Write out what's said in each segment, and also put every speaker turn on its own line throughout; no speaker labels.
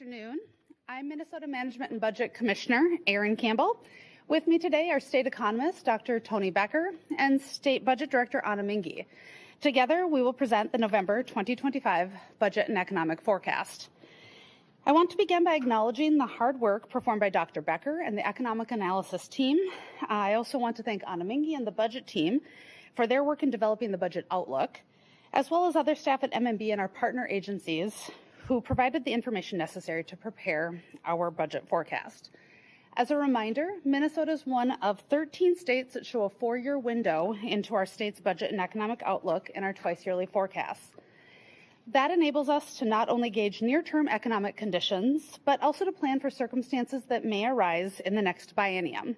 afternoon. I'm Minnesota Management and Budget Commissioner Erin Campbell. With me today are State Economist Dr. Tony Becker and State Budget Director Anna Mingy. Together, we will present the November 2025 Budget and Economic Forecast. I want to begin by acknowledging the hard work performed by Dr. Becker and the Economic Analysis team. I also want to thank Anna Mingy and the Budget team for their work in developing the Budget Outlook, as well as other staff at MMB and our partner agencies who provided the information necessary to prepare our budget forecast. As a reminder, Minnesota is one of 13 states that show a 4-year window into our state's budget and economic outlook in our twice-yearly forecasts. That enables us to not only gauge near-term economic conditions, but also to plan for circumstances that may arise in the next biennium.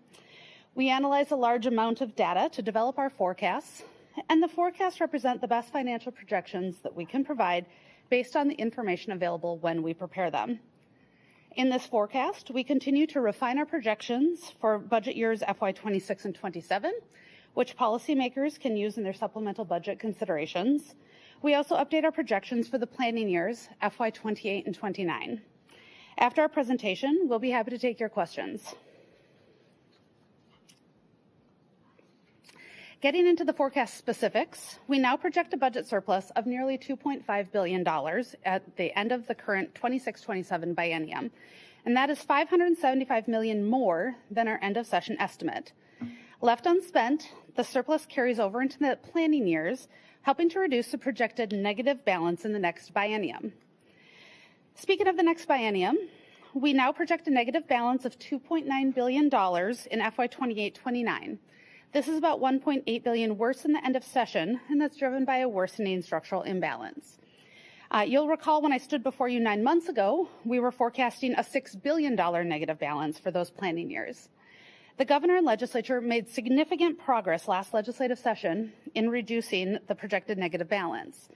We analyze a large amount of data to develop our forecasts, and the forecasts represent the best financial projections that we can provide based on the information available when we prepare them. In this forecast, we continue to refine our projections for budget years FY26 and 27, which policymakers can use in their supplemental budget considerations. We also update our projections for the planning years FY28 and 29. After our presentation, we'll be happy to take your questions. Getting into the forecast specifics, we now project a budget surplus of nearly $2.5 billion at the end of the current 26-27 biennium, and that is $575 million more than our end of session estimate. Left unspent, the surplus carries over into the planning years, helping to reduce the projected negative balance in the next biennium. Speaking of the next biennium, we now project a negative balance of $2.9 billion in FY28-29. This is about $1.8 billion worse than the end of session, and that's driven by a worsening structural imbalance. You'll recall when I stood before you 9 months ago, we were forecasting a $6 billion negative balance for those planning years. The governor and legislature made significant progress last legislative session in reducing the projected negative balance.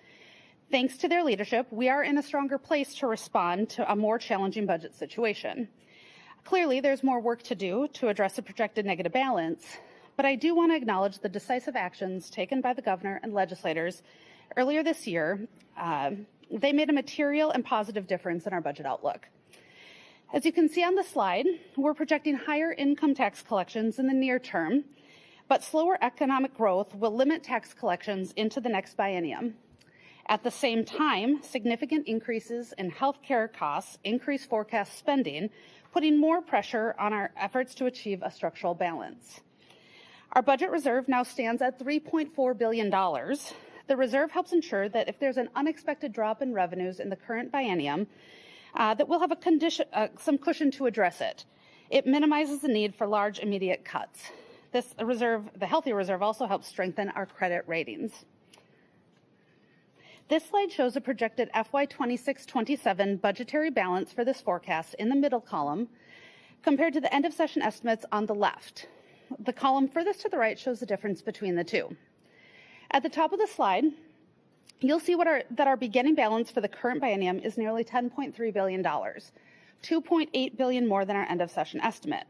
Thanks to their leadership, we are in a stronger place to respond to a more challenging budget situation. Clearly, there's more work to do to address the projected negative balance, but I do want to acknowledge the decisive actions taken by the governor and legislators earlier this year. They made a material and positive difference in our budget outlook. As you can see on the slide, we're projecting higher income tax collections in the near term, but slower economic growth will limit tax collections into the next biennium. At the same time, significant increases in healthcare costs increase forecast spending, putting more pressure on our efforts to achieve a structural balance. Our budget reserve now stands at $3.4 billion. The reserve helps ensure that if there's an unexpected drop in revenues in the current biennium, that we'll have some cushion to address it. It minimizes the need for large immediate cuts. This reserve, the healthy reserve, also helps strengthen our credit ratings. This slide shows a projected FY26-27 budgetary balance for this forecast in the middle column compared to the end of session estimates on the left. The column furthest to the right shows the difference between the two. At the top of the slide, you'll see that our beginning balance for the current biennium is nearly $10.3 billion, $2.8 billion more than our end of session estimate.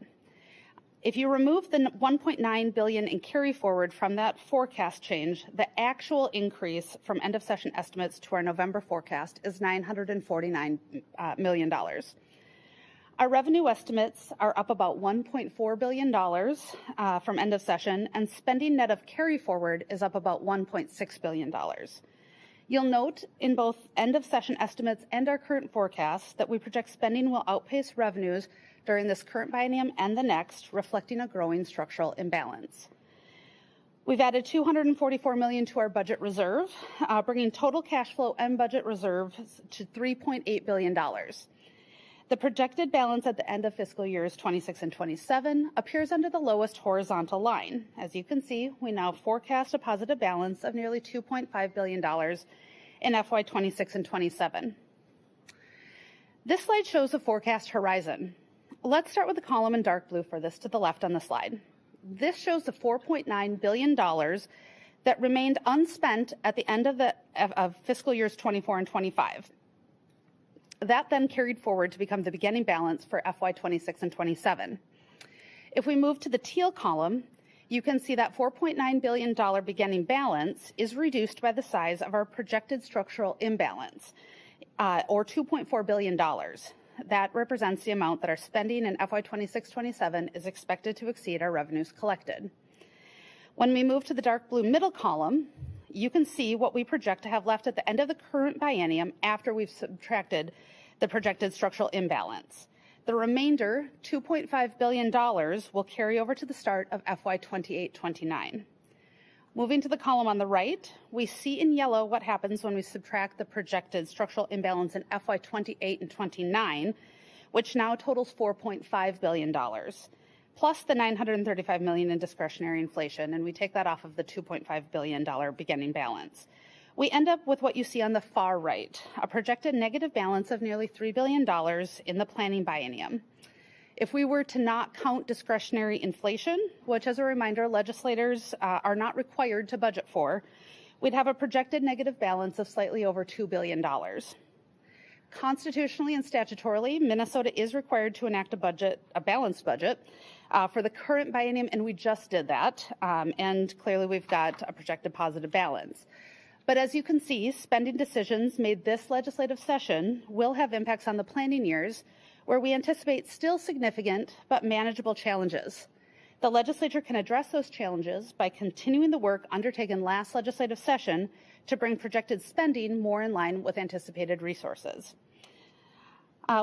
If you remove the $1.9 billion in carry forward from that forecast change, the actual increase from end of session estimates to our November forecast is $949 million. Our revenue estimates are up about $1.4 billion from end of session, and spending net of carry forward is up about $1.6 billion. You'll note in both end of session estimates and our current forecasts that we project spending will outpace revenues during this current biennium and the next, reflecting a growing structural imbalance. We've added $244 million to our budget reserve, bringing total cash flow and budget reserves to $3.8 billion. The projected balance at the end of fiscal years 26 and 27 appears under the lowest horizontal line. As you can see, we now forecast a positive balance of nearly $2.5 billion in FY 26 and 27. This slide shows the forecast horizon. Let's start with the column in dark blue for this to the left on the slide. This shows the $4.9 billion that remained unspent at the end of fiscal years 24 and 25. That then carried forward to become the beginning balance for FY 26 and 27. If we move to the teal column, you can see that $4.9 billion beginning balance is reduced by the size of our projected structural imbalance, or $2.4 billion. that represents the amount that our spending in FY 26-27 is expected to exceed our revenues collected. When we move to the dark blue middle column, you can see what we project to have left at the end of the current biennium after we've subtracted the projected structural imbalance. The remainder, $2.5 billion, will carry over to the start of FY 28-29. Moving to the column on the right, we see in yellow what happens when we subtract the projected structural imbalance in FY 28 and 29, which now totals $4.5 billion, plus the $935 million in discretionary inflation, and we take that off of the $2.5 billion beginning balance. We end up with what you see on the far right, a projected negative balance of nearly $3 billion in the planning biennium. If we were to not count discretionary inflation, which as a reminder, legislators are not required to budget for, we'd have a projected negative balance of slightly over $2 billion. Constitutionally and statutorily, Minnesota is required to enact a balanced budget for the current biennium, and we just did that, and clearly we've got a projected positive balance. But as you can see, spending decisions made this legislative session will have impacts on the planning years, where we anticipate still significant but manageable challenges. The legislature can address those challenges by continuing the work undertaken last legislative session to bring projected spending more in line with anticipated resources.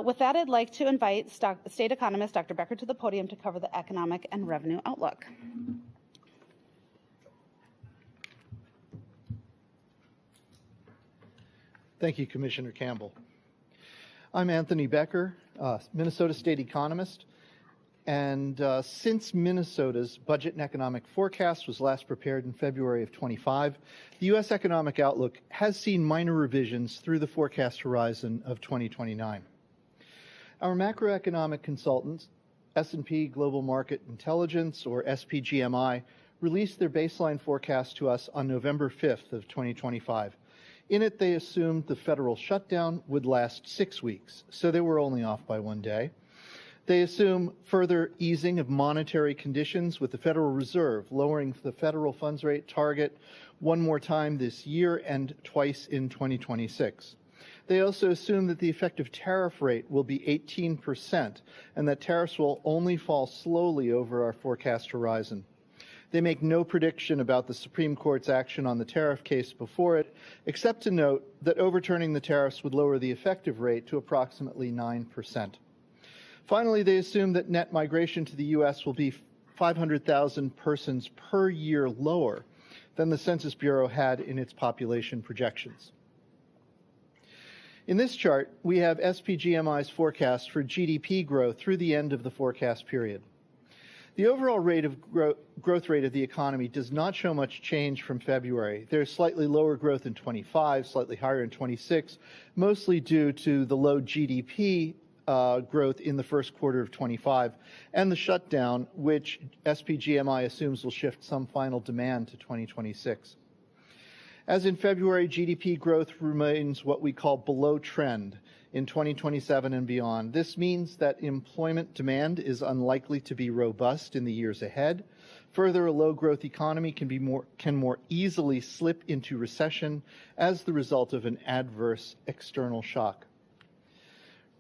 With that, I'd like to invite State Economist Dr. Becker to the podium to cover the economic and revenue outlook.
Thank you, Commissioner Campbell. I'm Anthony Becker, Minnesota State Economist, and since Minnesota's budget and economic forecast was last prepared in February of 25, the U.S. economic outlook has seen minor revisions through the forecast horizon of 2029. Our macroeconomic consultants, S&P Global Market Intelligence, or SPGMI, released their baseline forecast to us on November 5th of 2025. In it, they assumed the federal shutdown would last 6 weeks, so they were only off by 1 day. They assume further easing of monetary conditions with the Federal Reserve, lowering the federal funds rate target one more time this year and twice in 2026. They also assume that the effective tariff rate will be 18% and that tariffs will only fall slowly over our forecast horizon. They make no prediction about the Supreme Court's action on the tariff case before it, except to note that overturning the tariffs would lower the effective rate to approximately 9%. Finally, they assume that net migration to the U.S. will be 500,000 persons per year lower than the Census Bureau had in its population projections. In this chart, we have SPGMI's forecast for GDP growth through the end of the forecast period. The overall rate of growth rate of the economy does not show much change from February. There's slightly lower growth in 25, slightly higher in 26, mostly due to the low GDP growth in the first quarter of 25, and the shutdown, which SPGMI assumes will shift some final demand to 2026. As in February, GDP growth remains what we call below trend in 2027 and beyond. This means that employment demand is unlikely to be robust in the years ahead. Further, a low-growth economy can more easily slip into recession as the result of an adverse external shock.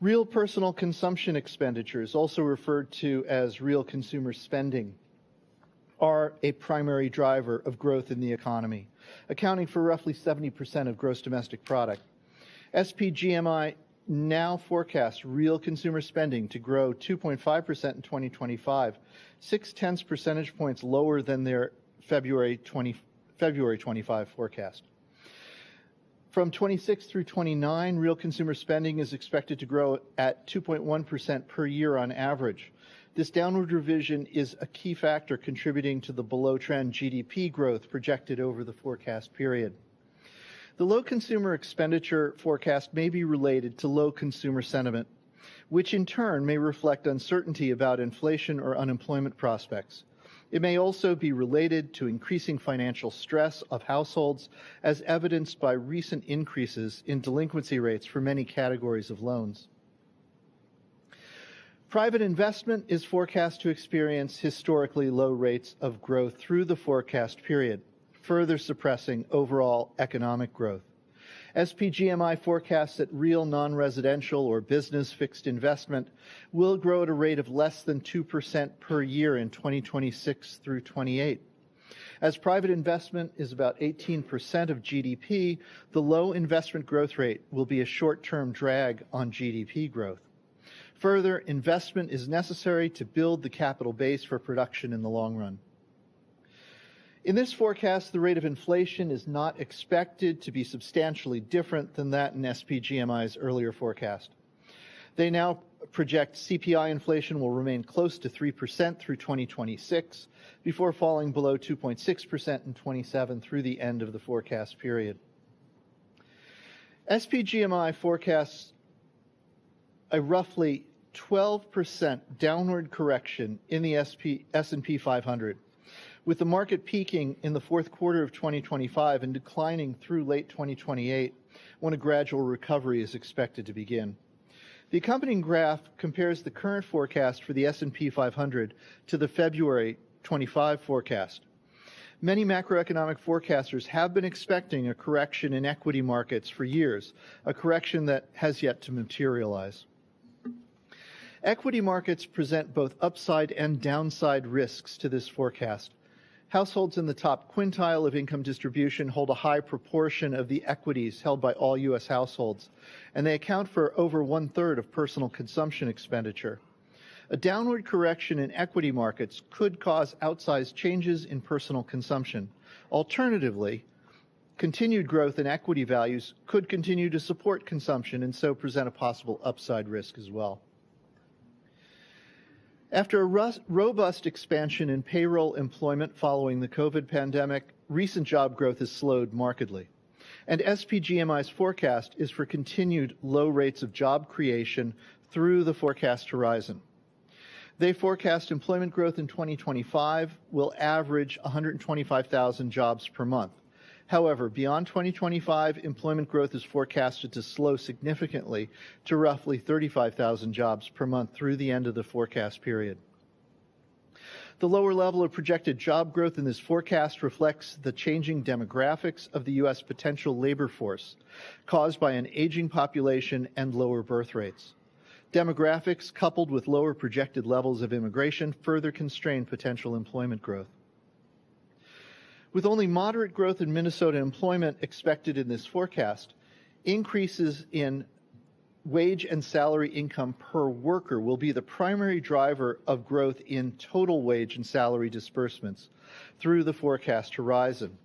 Real personal consumption expenditures, also referred to as real consumer spending, are a primary driver of growth in the economy, accounting for roughly 70% of gross domestic product. SPGMI now forecasts real consumer spending to grow 2.5% in 2025, 0.6 percentage points lower than their February 25 forecast. From 26 through 29, real consumer spending is expected to grow at 2.1% per year on average. This downward revision is a key factor contributing to the below-trend GDP growth projected over the forecast period. The low consumer expenditure forecast may be related to low consumer sentiment, which in turn may reflect uncertainty about inflation or unemployment prospects. It may also be related to increasing financial stress of households, as evidenced by recent increases in delinquency rates for many categories of loans. Private investment is forecast to experience historically low rates of growth through the forecast period, further suppressing overall economic growth. SPGMI forecasts that real non-residential or business fixed investment will grow at a rate of less than 2% per year in 2026 through 28. As private investment is about 18% of GDP, the low investment growth rate will be a short-term drag on GDP growth. Further, investment is necessary to build the capital base for production in the long run. In this forecast, the rate of inflation is not expected to be substantially different than that in SPGMI's earlier forecast. They now project CPI inflation will remain close to 3% through 2026, before falling below 2.6% in 27 through the end of the forecast period. SPGMI forecasts a roughly 12% downward correction in the S&P 500, with the market peaking in the fourth quarter of 2025 and declining through late 2028, when a gradual recovery is expected to begin. The accompanying graph compares the current forecast for the S&P 500 to the February 25 forecast. Many macroeconomic forecasters have been expecting a correction in equity markets for years, a correction that has yet to materialize. Equity markets present both upside and downside risks to this forecast. Households in the top quintile of income distribution hold a high proportion of the equities held by all U.S. households, and they account for over 1/3 of personal consumption expenditure. A downward correction in equity markets could cause outsized changes in personal consumption. Alternatively, continued growth in equity values could continue to support consumption and so present a possible upside risk as well. After a robust expansion in payroll employment following the COVID pandemic, recent job growth has slowed markedly. And SPGMI's forecast is for continued low rates of job creation through the forecast horizon. They forecast employment growth in 2025 will average 125,000 jobs per month. However, beyond 2025, employment growth is forecasted to slow significantly to roughly 35,000 jobs per month through the end of the forecast period. The lower level of projected job growth in this forecast reflects the changing demographics of the U.S. potential labor force, caused by an aging population and lower birth rates. Demographics, coupled with lower projected levels of immigration, further constrain potential employment growth. With only moderate growth in Minnesota employment expected in this forecast, increases in wage and salary income per worker will be the primary driver of growth in total wage and salary disbursements through the forecast horizon,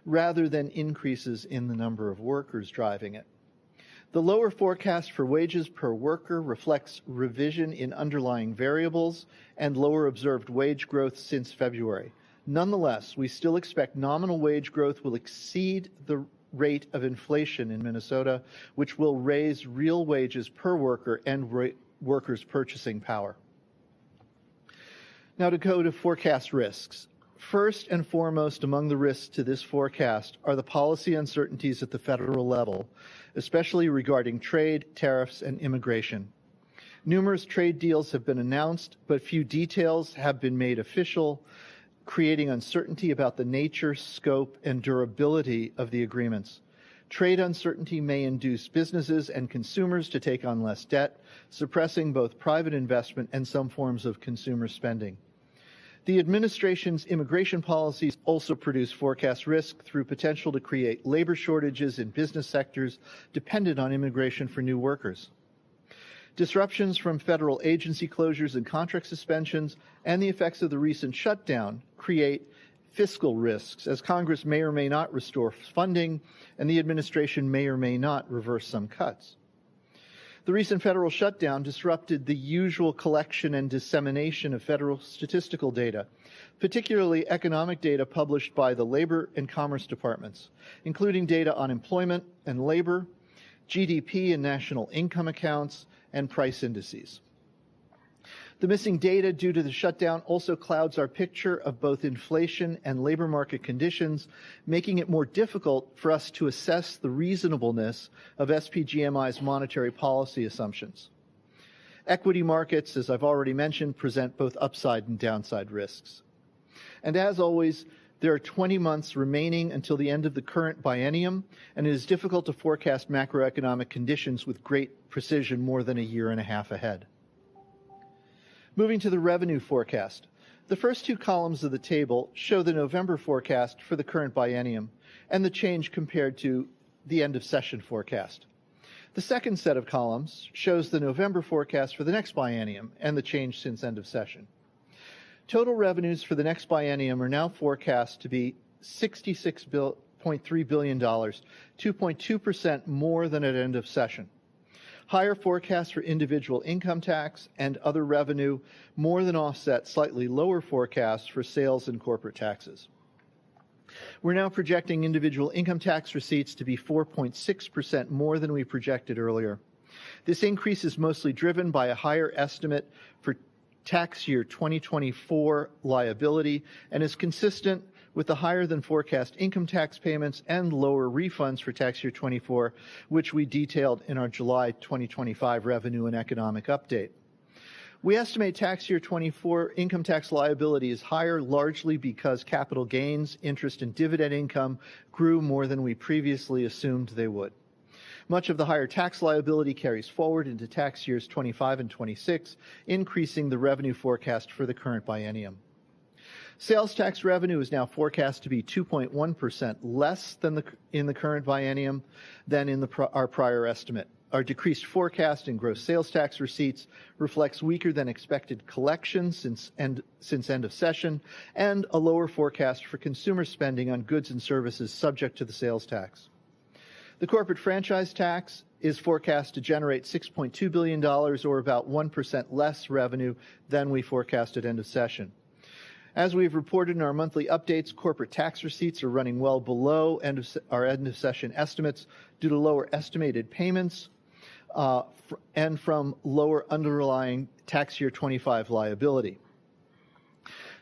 rather than increases in the number of workers driving it. The lower forecast for wages per worker reflects revision in underlying variables and lower observed wage growth since February. Nonetheless, we still expect nominal wage growth will exceed the rate of inflation in Minnesota, which will raise real wages per worker and workers' purchasing power. Now to go to forecast risks. First and foremost among the risks to this forecast are the policy uncertainties at the federal level, especially regarding trade, tariffs, and immigration. Numerous trade deals have been announced, but few details have been made official, creating uncertainty about the nature, scope, and durability of the agreements. Trade uncertainty may induce businesses and consumers to take on less debt, suppressing both private investment and some forms of consumer spending. The administration's immigration policies also produce forecast risk through potential to create labor shortages in business sectors dependent on immigration for new workers. Disruptions from federal agency closures and contract suspensions and the effects of the recent shutdown create fiscal risks, as Congress may or may not restore funding and the administration may or may not reverse some cuts. The recent federal shutdown disrupted the usual collection and dissemination of federal statistical data, particularly economic data published by the Labor and Commerce Departments, including data on employment and labor, GDP and national income accounts, and price indices. The missing data due to the shutdown also clouds our picture of both inflation and labor market conditions, making it more difficult for us to assess the reasonableness of SPGMI's monetary policy assumptions. Equity markets, as I've already mentioned, present both upside and downside risks. And as always, There are 20 months remaining until the end of the current biennium, and it is difficult to forecast macroeconomic conditions with great precision more than a year and a half ahead. Moving to the revenue forecast. The first two columns of the table show the November forecast for the current biennium and the change compared to the end of session forecast. The second set of columns shows the November forecast for the next biennium and the change since end of session. Total revenues for the next biennium are now forecast to be $66.3 billion, 2.2% more than at end of session. Higher forecasts for individual income tax and other revenue more than offset slightly lower forecasts for sales and corporate taxes. We're now projecting individual income tax receipts to be 4.6% more than we projected earlier. This increase is mostly driven by a higher estimate for tax year 2024 liability and is consistent with the higher than forecast income tax payments and lower refunds for tax year 24, which we detailed in our July 2025 revenue and economic update. We estimate tax year 24 income tax liability is higher largely because capital gains, interest, and dividend income grew more than we previously assumed they would. Much of the higher tax liability carries forward into tax years 25 and 26, increasing the revenue forecast for the current biennium. Sales tax revenue is now forecast to be 2.1% less than in the current biennium than in our prior estimate. Our decreased forecast in gross sales tax receipts reflects weaker than expected collections since end of session and a lower forecast for consumer spending on goods and services subject to the sales tax. The corporate franchise tax is forecast to generate $6.2 billion, or about 1% less revenue than we forecast at end of session. As we've reported in our monthly updates, corporate tax receipts are running well below our end of session estimates due to lower estimated payments and from lower underlying tax year 25 liability.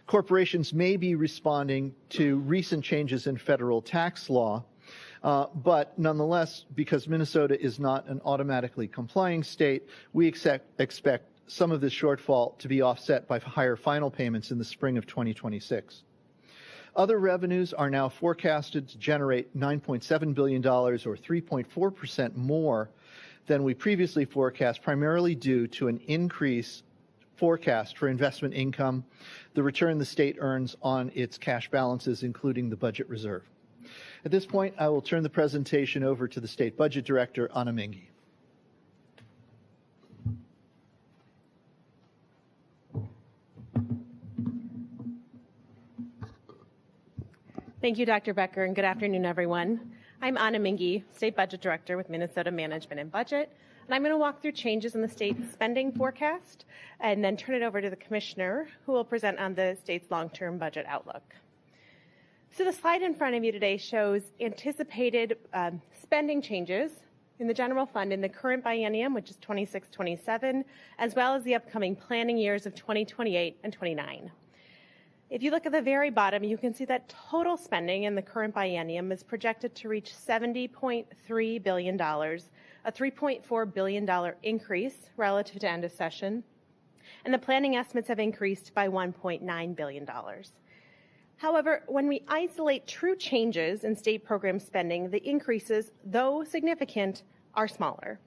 Corporations may be responding to recent changes in federal tax law, but nonetheless, because Minnesota is not an automatically complying state, we expect some of this shortfall to be offset by higher final payments in the spring of 2026. Other revenues are now forecasted to generate $9.7 billion, or 3.4% more than we previously forecast, primarily due to an increase forecast for investment income, the return the state earns on its cash balances, including the budget reserve. At this point, I will turn the presentation over to the State Budget Director, Anna Mingy.
Thank you, Dr. Becker, and good afternoon, everyone. I'm Anna Mingy, State Budget Director with Minnesota Management and Budget, and I'm going to walk through changes in the state's spending forecast and then turn it over to the Commissioner, who will present on the state's long-term budget outlook. So the slide in front of you today shows anticipated spending changes in the general fund in the current biennium, which is 26-27, as well as the upcoming planning years of 2028 and 29. If you look at the very bottom, you can see that total spending in the current biennium is projected to reach $70.3 billion, a $3.4 billion increase relative to end of session, and the planning estimates have increased by $1.9 billion. However, when we isolate true changes in state program spending, the increases, though significant, are smaller.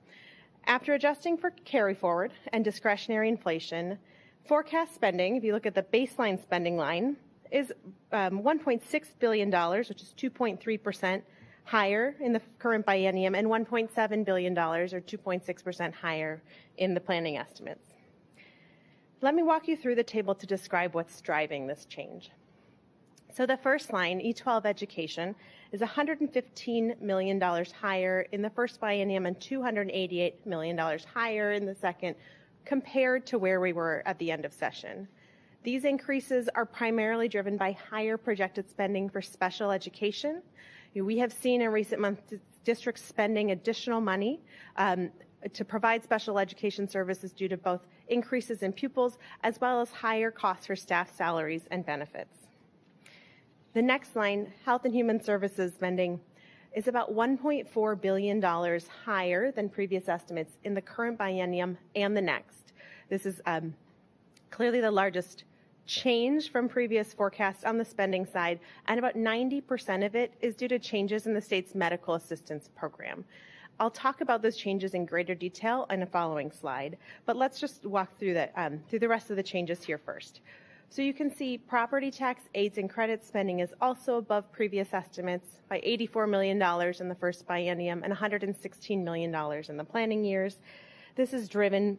After adjusting for carry forward and discretionary inflation, forecast spending, if you look at the baseline spending line, is $1.6 billion, which is 2.3% higher in the current biennium, and $1.7 billion, or 2.6% higher in the planning estimates. Let me walk you through the table to describe what's driving this change. So the first line, E12 education, is $115 million higher in the first biennium and $288 million higher in the second, compared to where we were at the end of session. These increases are primarily driven by higher projected spending for special education. We have seen in recent months districts spending additional money to provide special education services due to both increases in pupils as well as higher costs for staff salaries and benefits. The next line, Health and Human Services spending, is about $1.4 billion higher than previous estimates in the current biennium and the next. This is clearly the largest change from previous forecasts on the spending side, and about 90% of it is due to changes in the state's medical assistance program. I'll talk about those changes in greater detail in a following slide, but let's just walk through the rest of the changes here first. So you can see property tax aids and credits spending is also above previous estimates by $84 million in the first biennium and $116 million in the planning years. This is driven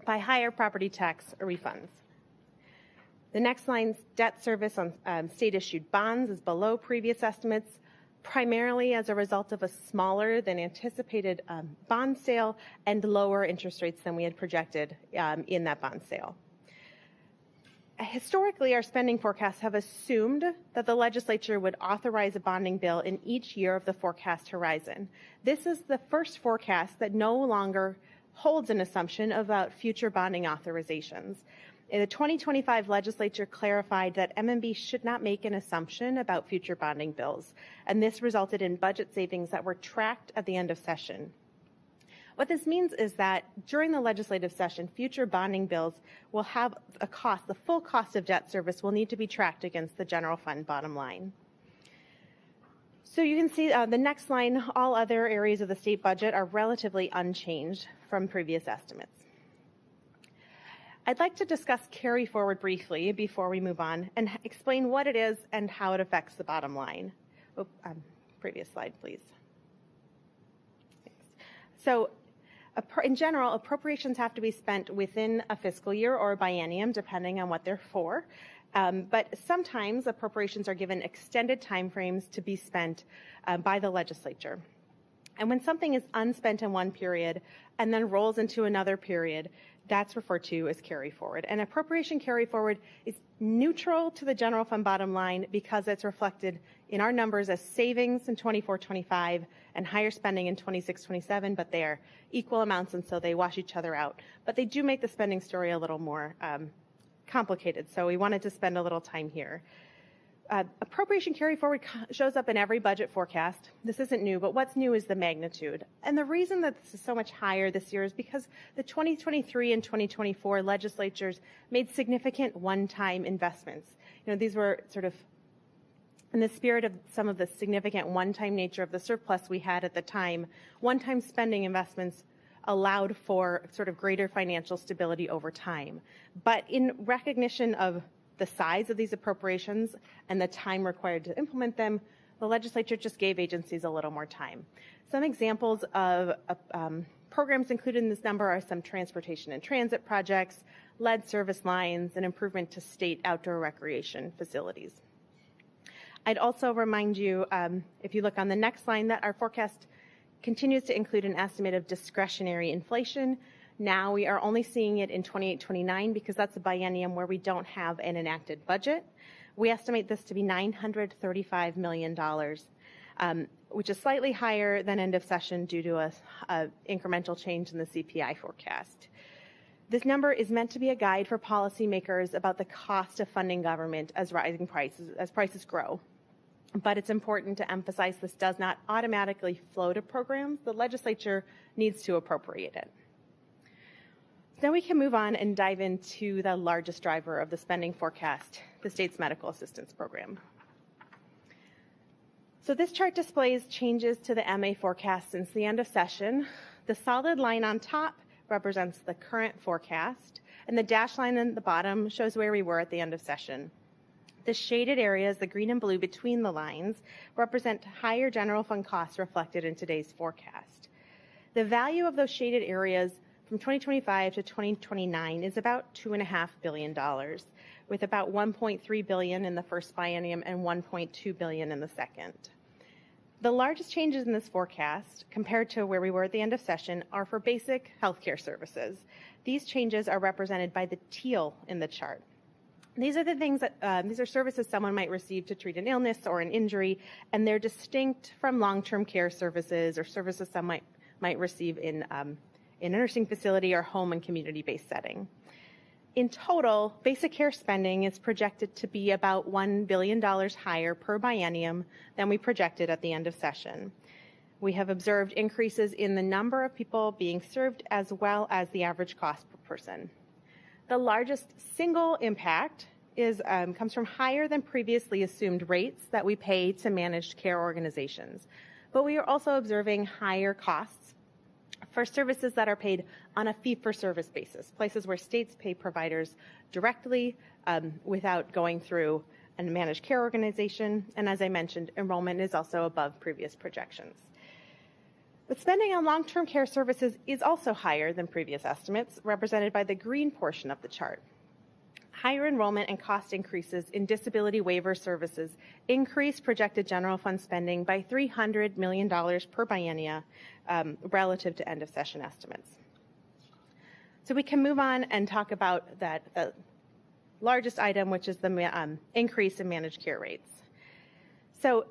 by higher property tax refunds. The next line's debt service on state-issued bonds is below previous estimates, primarily as a result of a smaller than anticipated bond sale and lower interest rates than we had projected in that bond sale. Historically, our spending forecasts have assumed that the legislature would authorize a bonding bill in each year of the forecast horizon. This is the first forecast that no longer holds an assumption about future bonding authorizations. The 2025 legislature clarified that MMB should not make an assumption about future bonding bills, and this resulted in budget savings that were tracked at the end of session. What this means is that during the legislative session, future bonding bills will have a cost, the full cost of debt service will need to be tracked against the general fund bottom line. So you can see the next line, all other areas of the state budget are relatively unchanged from previous estimates. I'd like to discuss carry forward briefly before we move on and explain what it is and how it affects the bottom line. Previous slide, please. Thanks. So in general, appropriations have to be spent within a fiscal year or a biennium, depending on what they're for. But sometimes appropriations are given extended timeframes to be spent by the legislature. And when something is unspent in one period and then rolls into another period, that's referred to as carry forward. And appropriation carry forward is neutral to the general fund bottom line because it's reflected in our numbers as savings in 24-25 and higher spending in 26-27, but they are equal amounts and so they wash each other out. But they do make the spending story a little more complicated, so we wanted to spend a little time here. Appropriation carry forward shows up in every budget forecast. This isn't new, but what's new is the magnitude. And the reason that this is so much higher this year is because the 2023 and 2024 legislatures made significant one-time investments. These were sort of in the spirit of some of the significant one-time nature of the surplus we had at the time. One-time spending investments allowed for sort of greater financial stability over time. But in recognition of the size of these appropriations and the time required to implement them, the legislature just gave agencies a little more time. Some examples of programs included in this number are some transportation and transit projects, lead service lines, and improvement to state outdoor recreation facilities. I'd also remind you, if you look on the next line, that our forecast continues to include an estimate of discretionary inflation. Now we are only seeing it in 28-29 because that's a biennium where we don't have an enacted budget. We estimate this to be $935 million, which is slightly higher than end of session due to a incremental change in the CPI forecast. This number is meant to be a guide for policymakers about the cost of funding government as prices grow. But it's important to emphasize this does not automatically flow to programs. The legislature needs to appropriate it. Then we can move on and dive into the largest driver of the spending forecast, the state's medical assistance program. So this chart displays changes to the MA forecast since the end of session. The solid line on top represents the current forecast, and the dashed line in the bottom shows where we were at the end of session. The shaded areas, the green and blue between the lines, represent higher general fund costs reflected in today's forecast. The value of those shaded areas from 2025 to 2029 is about $2.5 billion, with about $1.3 billion in the first biennium and $1.2 billion in the second. The largest changes in this forecast, compared to where we were at the end of session, are for basic healthcare services. These changes are represented by the teal in the chart. These are the things that these are services someone might receive to treat an illness or an injury, and they're distinct from long-term care services or services some might receive in a nursing facility or home and community-based setting. In total, basic care spending is projected to be about $1 billion higher per biennium than we projected at the end of session. We have observed increases in the number of people being served as well as the average cost per person. The largest single impact comes from higher than previously assumed rates that we pay to managed care organizations. But we are also observing higher costs for services that are paid on a fee-for-service basis, places where states pay providers directly without going through a managed care organization. And as I mentioned, enrollment is also above previous projections. But spending on long-term care services is also higher than previous estimates, represented by the green portion of the chart. Higher enrollment and cost increases in disability waiver services increase projected general fund spending by $300 million per biennia relative to end of session estimates. So we can move on and talk about the largest item, which is the increase in managed care rates. So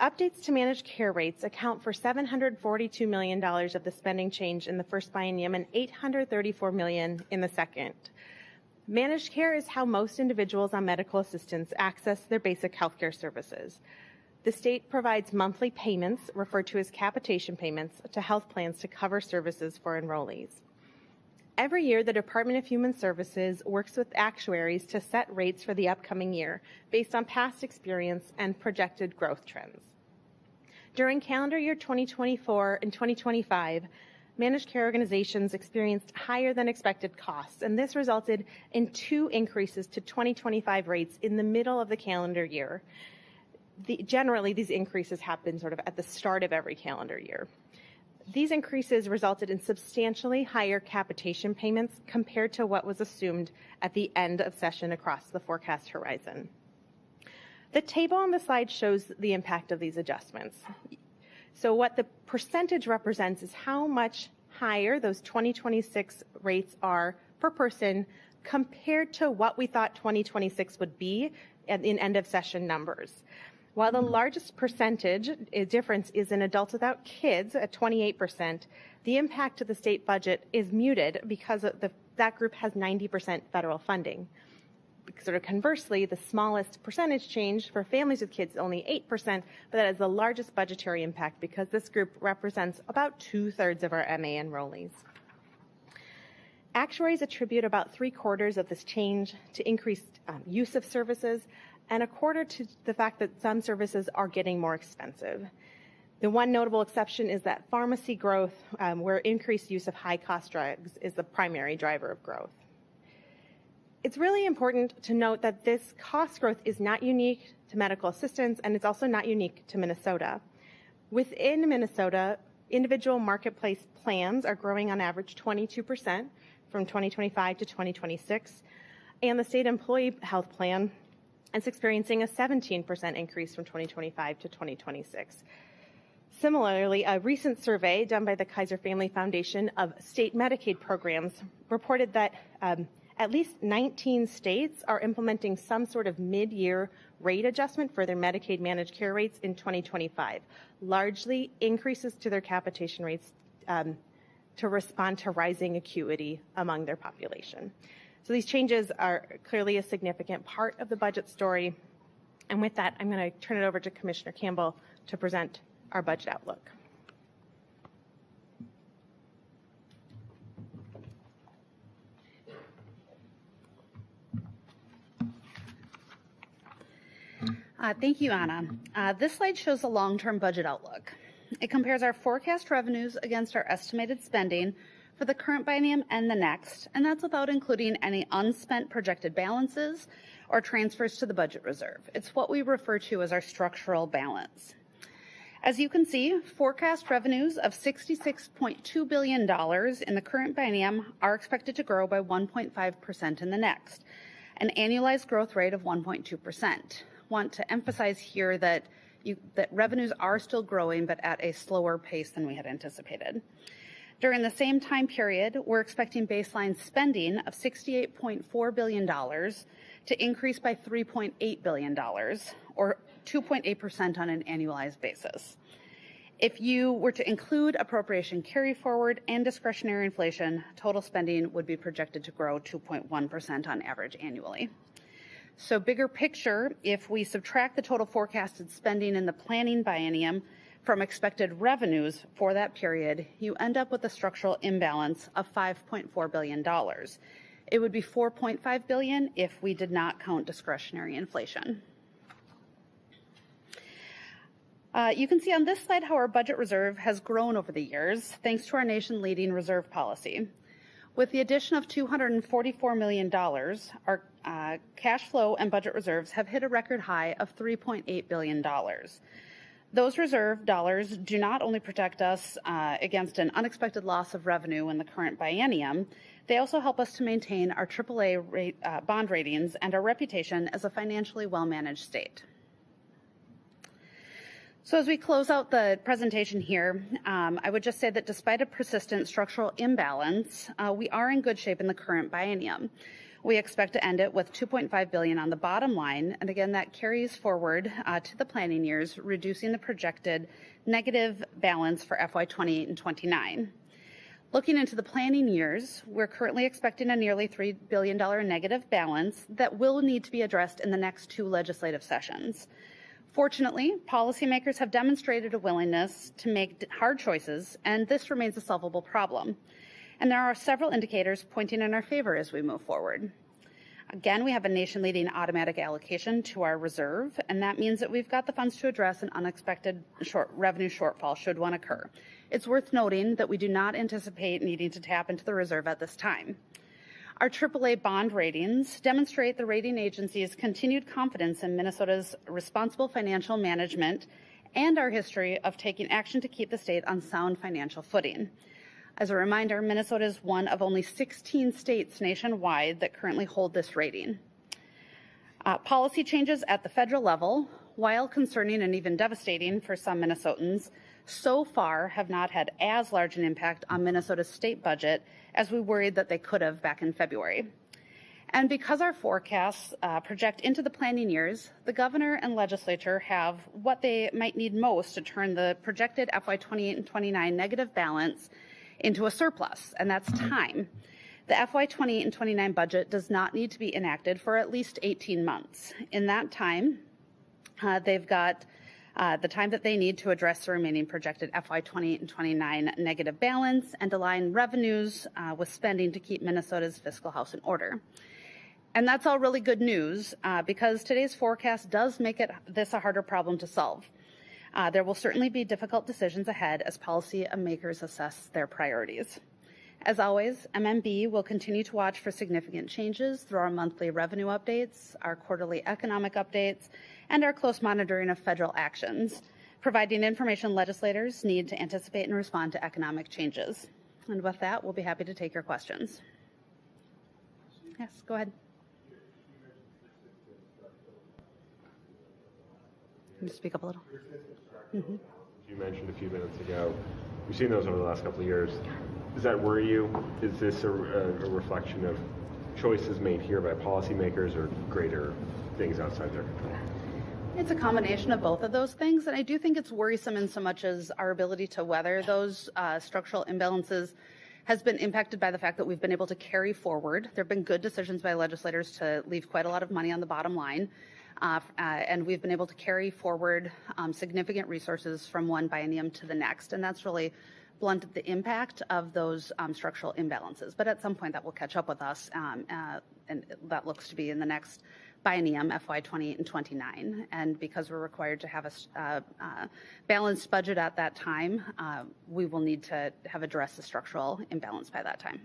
updates to managed care rates account for $742 million of the spending change in the first biennium and $834 million in the second. Managed care is how most individuals on medical assistance access their basic healthcare services. The state provides monthly payments, referred to as capitation payments, to health plans to cover services for enrollees. Every year, the Department of Human Services works with actuaries to set rates for the upcoming year based on past experience and projected growth trends. During calendar year 2024 and 2025, managed care organizations experienced higher than expected costs, and this resulted in 2 increases to 2025 rates in the middle of the calendar year. Generally, these increases happen sort of at the start of every calendar year. These increases resulted in substantially higher capitation payments compared to what was assumed at the end of session across the forecast horizon. The table on the slide shows the impact of these adjustments. So what the percentage represents is how much higher those 2026 rates are per person compared to what we thought 2026 would be in end of session numbers. While the largest percentage difference is in adults without kids at 28%, the impact to the state budget is muted because that group has 90% federal funding. Sort of conversely, the smallest percentage change for families with kids is only 8%, but that is the largest budgetary impact because this group represents about 2/3 of our MA enrollees. Actuaries attribute about 3/4 of this change to increased use of services and 1/4 to the fact that some services are getting more expensive. The one notable exception is that pharmacy growth, where increased use of high-cost drugs is the primary driver of growth. It's really important to note that this cost growth is not unique to medical assistance, and it's also not unique to Minnesota. Within Minnesota, individual marketplace plans are growing on average 22% from 2025 to 2026, and the state employee health plan is experiencing a 17% increase from 2025 to 2026. Similarly, a recent survey done by the Kaiser Family Foundation of state Medicaid programs reported that at least 19 states are implementing some sort of mid-year rate adjustment for their Medicaid managed care rates in 2025, largely increases to their capitation rates to respond to rising acuity among their population. So these changes are clearly a significant part of the budget story. And with that, I'm going to turn it over to Commissioner Campbell to present our budget outlook.
Thank you, Anna. This slide shows the long-term budget outlook. It compares our forecast revenues against our estimated spending for the current biennium and the next, and that's without including any unspent projected balances or transfers to the budget reserve. It's what we refer to as our structural balance. As you can see, forecast revenues of $66.2 billion in the current biennium are expected to grow by 1.5% in the next, an annualized growth rate of 1.2%. Want to emphasize here that revenues are still growing, but at a slower pace than we had anticipated. During the same time period, we're expecting baseline spending of $68.4 billion to increase by $3.8 billion, or 2.8% on an annualized basis. If you were to include appropriation carry forward and discretionary inflation, total spending would be projected to grow 2.1% on average annually. So bigger picture, if we subtract the total forecasted spending in the planning biennium from expected revenues for that period, you end up with a structural imbalance of $5.4 billion. It would be $4.5 billion if we did not count discretionary inflation. You can see on this slide how our budget reserve has grown over the years, thanks to our nation-leading reserve policy. With the addition of $244 million, our cash flow and budget reserves have hit a record high of $3.8 billion. Those reserve dollars do not only protect us against an unexpected loss of revenue in the current biennium, they also help us to maintain our AAA bond ratings and our reputation as a financially well-managed state. So as we close out the presentation here, I would just say that despite a persistent structural imbalance, we are in good shape in the current biennium. We expect to end it with $2.5 billion on the bottom line, and again, that carries forward to the planning years, reducing the projected negative balance for FY28 and 29. Looking into the planning years, we're currently expecting a nearly $3 billion negative balance that will need to be addressed in the next 2 legislative sessions. Fortunately, policymakers have demonstrated a willingness to make hard choices, and this remains a solvable problem. And there are several indicators pointing in our favor as we move forward. Again, we have a nation-leading automatic allocation to our reserve, and that means that we've got the funds to address an unexpected revenue shortfall should one occur. It's worth noting that we do not anticipate needing to tap into the reserve at this time. Our AAA bond ratings demonstrate the rating agency's continued confidence in Minnesota's responsible financial management and our history of taking action to keep the state on sound financial footing. As a reminder, Minnesota is one of only 16 states nationwide that currently hold this rating. Policy changes at the federal level, while concerning and even devastating for some Minnesotans, so far have not had as large an impact on Minnesota's state budget as we worried that they could have back in February. And because our forecasts project into the planning years, the governor and legislature have what they might need most to turn the projected FY28 and 29 negative balance into a surplus, and that's time. The FY28 and 29 budget does not need to be enacted for at least 18 months. In that time, they've got the time that they need to address the remaining projected FY28 and 29 negative balance and align revenues with spending to keep Minnesota's fiscal house in order. And that's all really good news because today's forecast does make this a harder problem to solve. There will certainly be difficult decisions ahead as policymakers assess their priorities. As always, MMB will continue to watch for significant changes through our monthly revenue updates, our quarterly economic updates, and our close monitoring of federal actions, providing information legislators need to anticipate and respond to economic changes. And with that, we'll be happy to take your questions. Yes, go ahead. Can you speak up a little? Mm-hmm.
You mentioned a few minutes ago, we've seen those over the last couple of years. Does that worry you? Is this a reflection of choices made here by policymakers or greater things outside their control?
It's a combination of both of those things, and I do think it's worrisome in so much as our ability to weather those structural imbalances has been impacted by the fact that we've been able to carry forward. There have been good decisions by legislators to leave quite a lot of money on the bottom line. And we've been able to carry forward significant resources from one biennium to the next, and that's really blunted the impact of those structural imbalances. But at some point that will catch up with us, and that looks to be in the next biennium, FY28 and 29. And because we're required to have a balanced budget at that time, we will need to have addressed the structural imbalance by that time.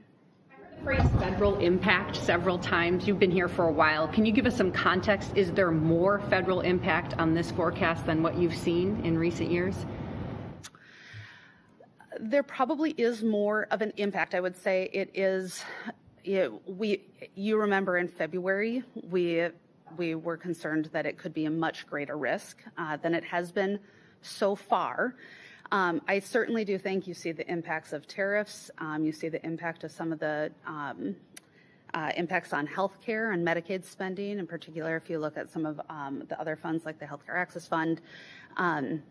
Phrase federal impact several times. You've been here for a while. Can you give us some context? Is there more federal impact on this forecast than what you've seen in recent years?
There probably is more of an impact. I would say it is. You remember in February we were concerned that it could be a much greater risk than it has been so far. I certainly do think you see the impacts of tariffs. You see the impact of some of the impacts on health care and Medicaid spending, in particular if you look at some of the other funds like the Healthcare Access Fund. And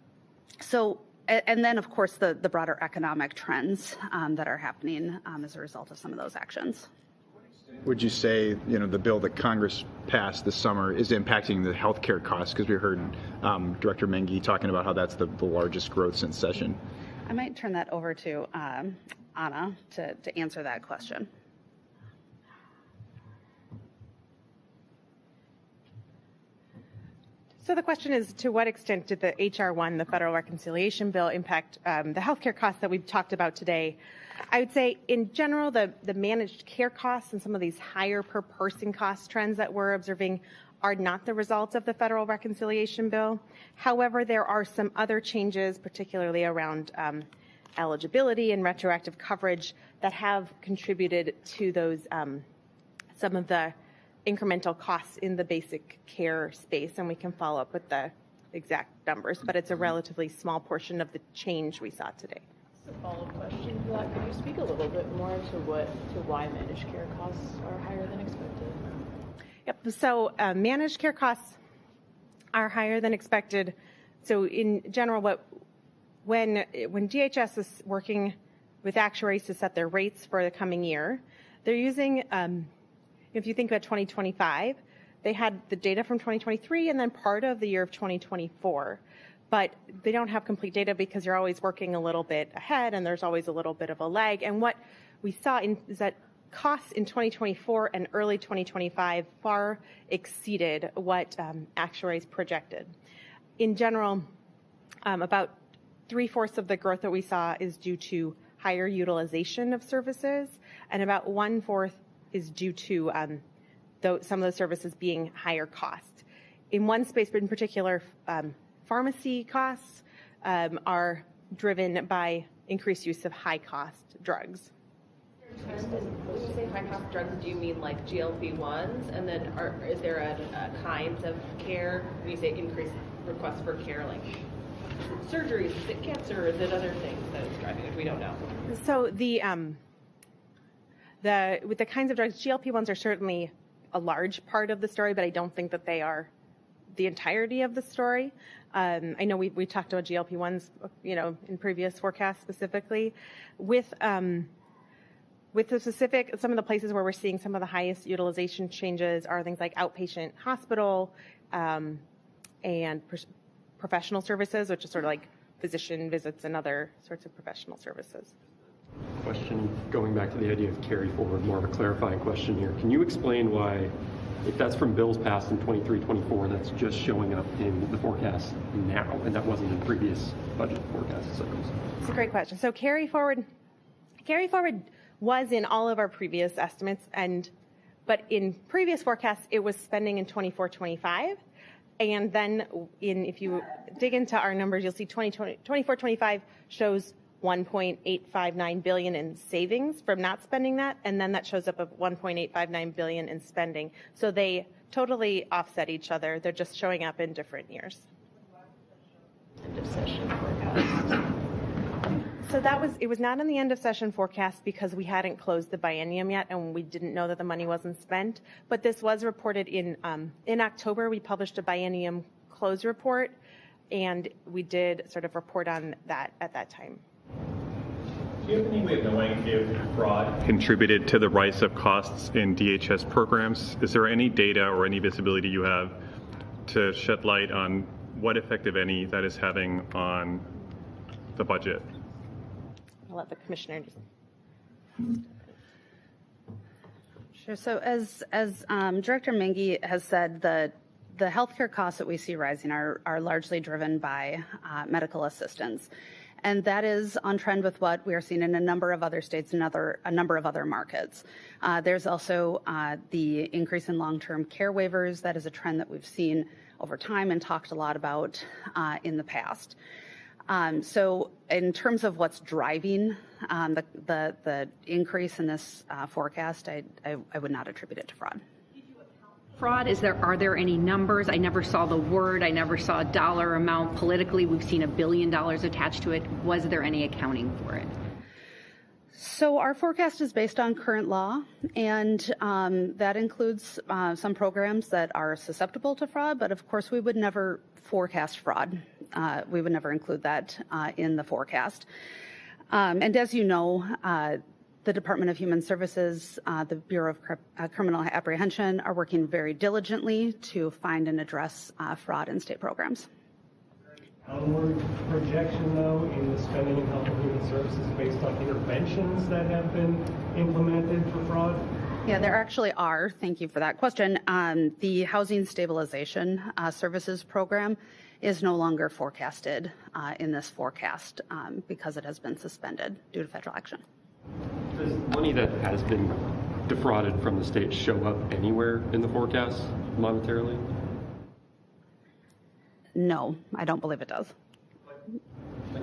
then, of course, the broader economic trends that are happening as a result of some of those actions.
Would you say, the bill that Congress passed this summer is impacting the health care costs? Because we heard Director Mengy talking about how that's the largest growth since session.
I might turn that over to Anna to answer that question.
So the question is, to what extent did the HR 1, the Federal Reconciliation Bill, impact the healthcare costs that we've talked about today? I would say, in general, the managed care costs and some of these higher per person cost trends that we're observing are not the results of the Federal Reconciliation Bill. However, there are some other changes, particularly around eligibility and retroactive coverage, that have contributed to those some of the incremental costs in the basic care space, and we can follow up with the exact numbers, but it's a relatively small portion of the change we saw today.
A follow-up question to that. Could you speak a little bit more to why managed care costs are higher than expected?
Yep. So managed care costs are higher than expected. So in general, when DHS is working with actuaries to set their rates for the coming year, they're using if you think about 2025, they had the data from 2023 and then part of the year of 2024. But they don't have complete data because you're always working a little bit ahead and there's always a little bit of a lag. And what we saw is that costs in 2024 and early 2025 far exceeded what actuaries projected. In general, about 3/4 of the growth that we saw is due to higher utilization of services, and about 1/4 is due to some of those services being higher cost. In one space in particular, pharmacy costs are driven by increased use of high-cost drugs.
When you say high-cost drugs, do you mean like GLP-1s? And then is there a kinds of care, when you say increased requests for care, like surgeries, is it cancer, or is it other things that it's driving, which we don't know?
So with the kinds of drugs, GLP-1s are certainly a large part of the story, but I don't think that they are the entirety of the story. I know we talked about GLP-1s, in previous forecasts specifically. With the specific, some of the places where we're seeing some of the highest utilization changes are things like outpatient hospital and professional services, which is sort of like physician visits and other sorts of professional services.
Question, going back to the idea of carry forward, more of a clarifying question here. Can you explain why, if that's from bills passed in 23-24, that's just showing up in the forecast now, and that wasn't in previous budget forecast cycles?
It's a great question. So carry forward was in all of our previous estimates, but in previous forecasts, it was spending in 24-25. And then if you dig into our numbers, you'll see 24-25 shows $1.859 billion in savings from not spending that, and then that shows up of $1.859 billion in spending. So they totally offset each other. They're just showing up in different years.
End of session forecast.
So it was not in the end of session forecast because we hadn't closed the biennium yet and we didn't know that the money wasn't spent. But this was reported in October. We published a biennium close report, and we did sort of report on that at that time.
Do you have any way of knowing if fraud
contributed to the rise of costs in DHS programs? Is there any data or any visibility you have to shed light on what effect, if any, that is having on the budget?
I'll let the commissioner just.
Sure. So as Director Mengy has said, the healthcare costs that we see rising are largely driven by medical assistance. And that is on trend with what we are seeing in a number of other states and a number of other markets. There's also the increase in long-term care waivers. That is a trend that we've seen over time and talked a lot about in the past. So in terms of what's driving the increase in this forecast, I would not attribute it to fraud.
Fraud, are there any numbers? I never saw the word. I never saw a dollar amount. Politically, we've seen $1 billion attached to it. Was there any accounting for it?
So our forecast is based on current law, and that includes some programs that are susceptible to fraud, but of course we would never forecast fraud. We would never include that in the forecast. And as you know, the Department of Human Services, the Bureau of Criminal Apprehension are working very diligently to find and address fraud in state programs.
downward projection, though, in the spending in Health and Human Services based on interventions that have been implemented for fraud?
Yeah, there actually are. Thank you for that question. The Housing Stabilization Services Program is no longer forecasted in this forecast because it has been suspended due to federal action.
Does money that has been defrauded from the state show up anywhere in the forecast monetarily?
No, I don't believe it does.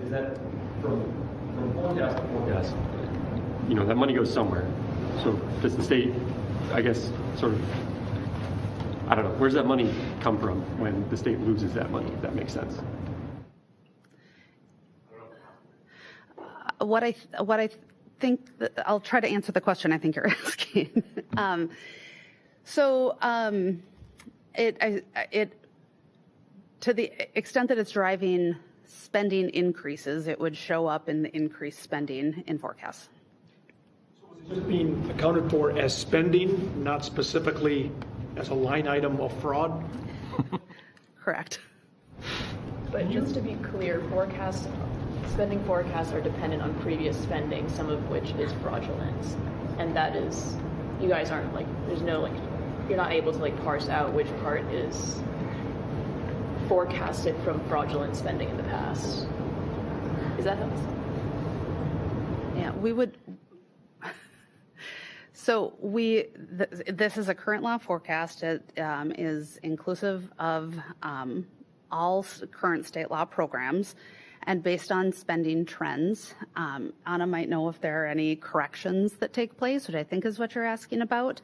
Is that from forecast to forecast? You know, that money goes somewhere. So does the state, I guess, sort of, I don't know, where's that money come from when the state loses that money, if that makes sense?
What I think, I'll try to answer the question I think you're asking. To the extent that it's driving spending increases, it would show up in the increased spending in forecasts.
So is it just being accounted for as spending, not specifically as a line item of fraud?
Correct.
But just to be clear, spending forecasts are dependent on previous spending, some of which is fraudulent. And that is, you guys aren't there's no you're not able to parse out which part is forecasted from fraudulent spending in the past. Is that how
Yeah, we would. So this is a current law forecast. It is inclusive of all current state law programs and based on spending trends. Anna might know if there are any corrections that take place, which I think is what you're asking about.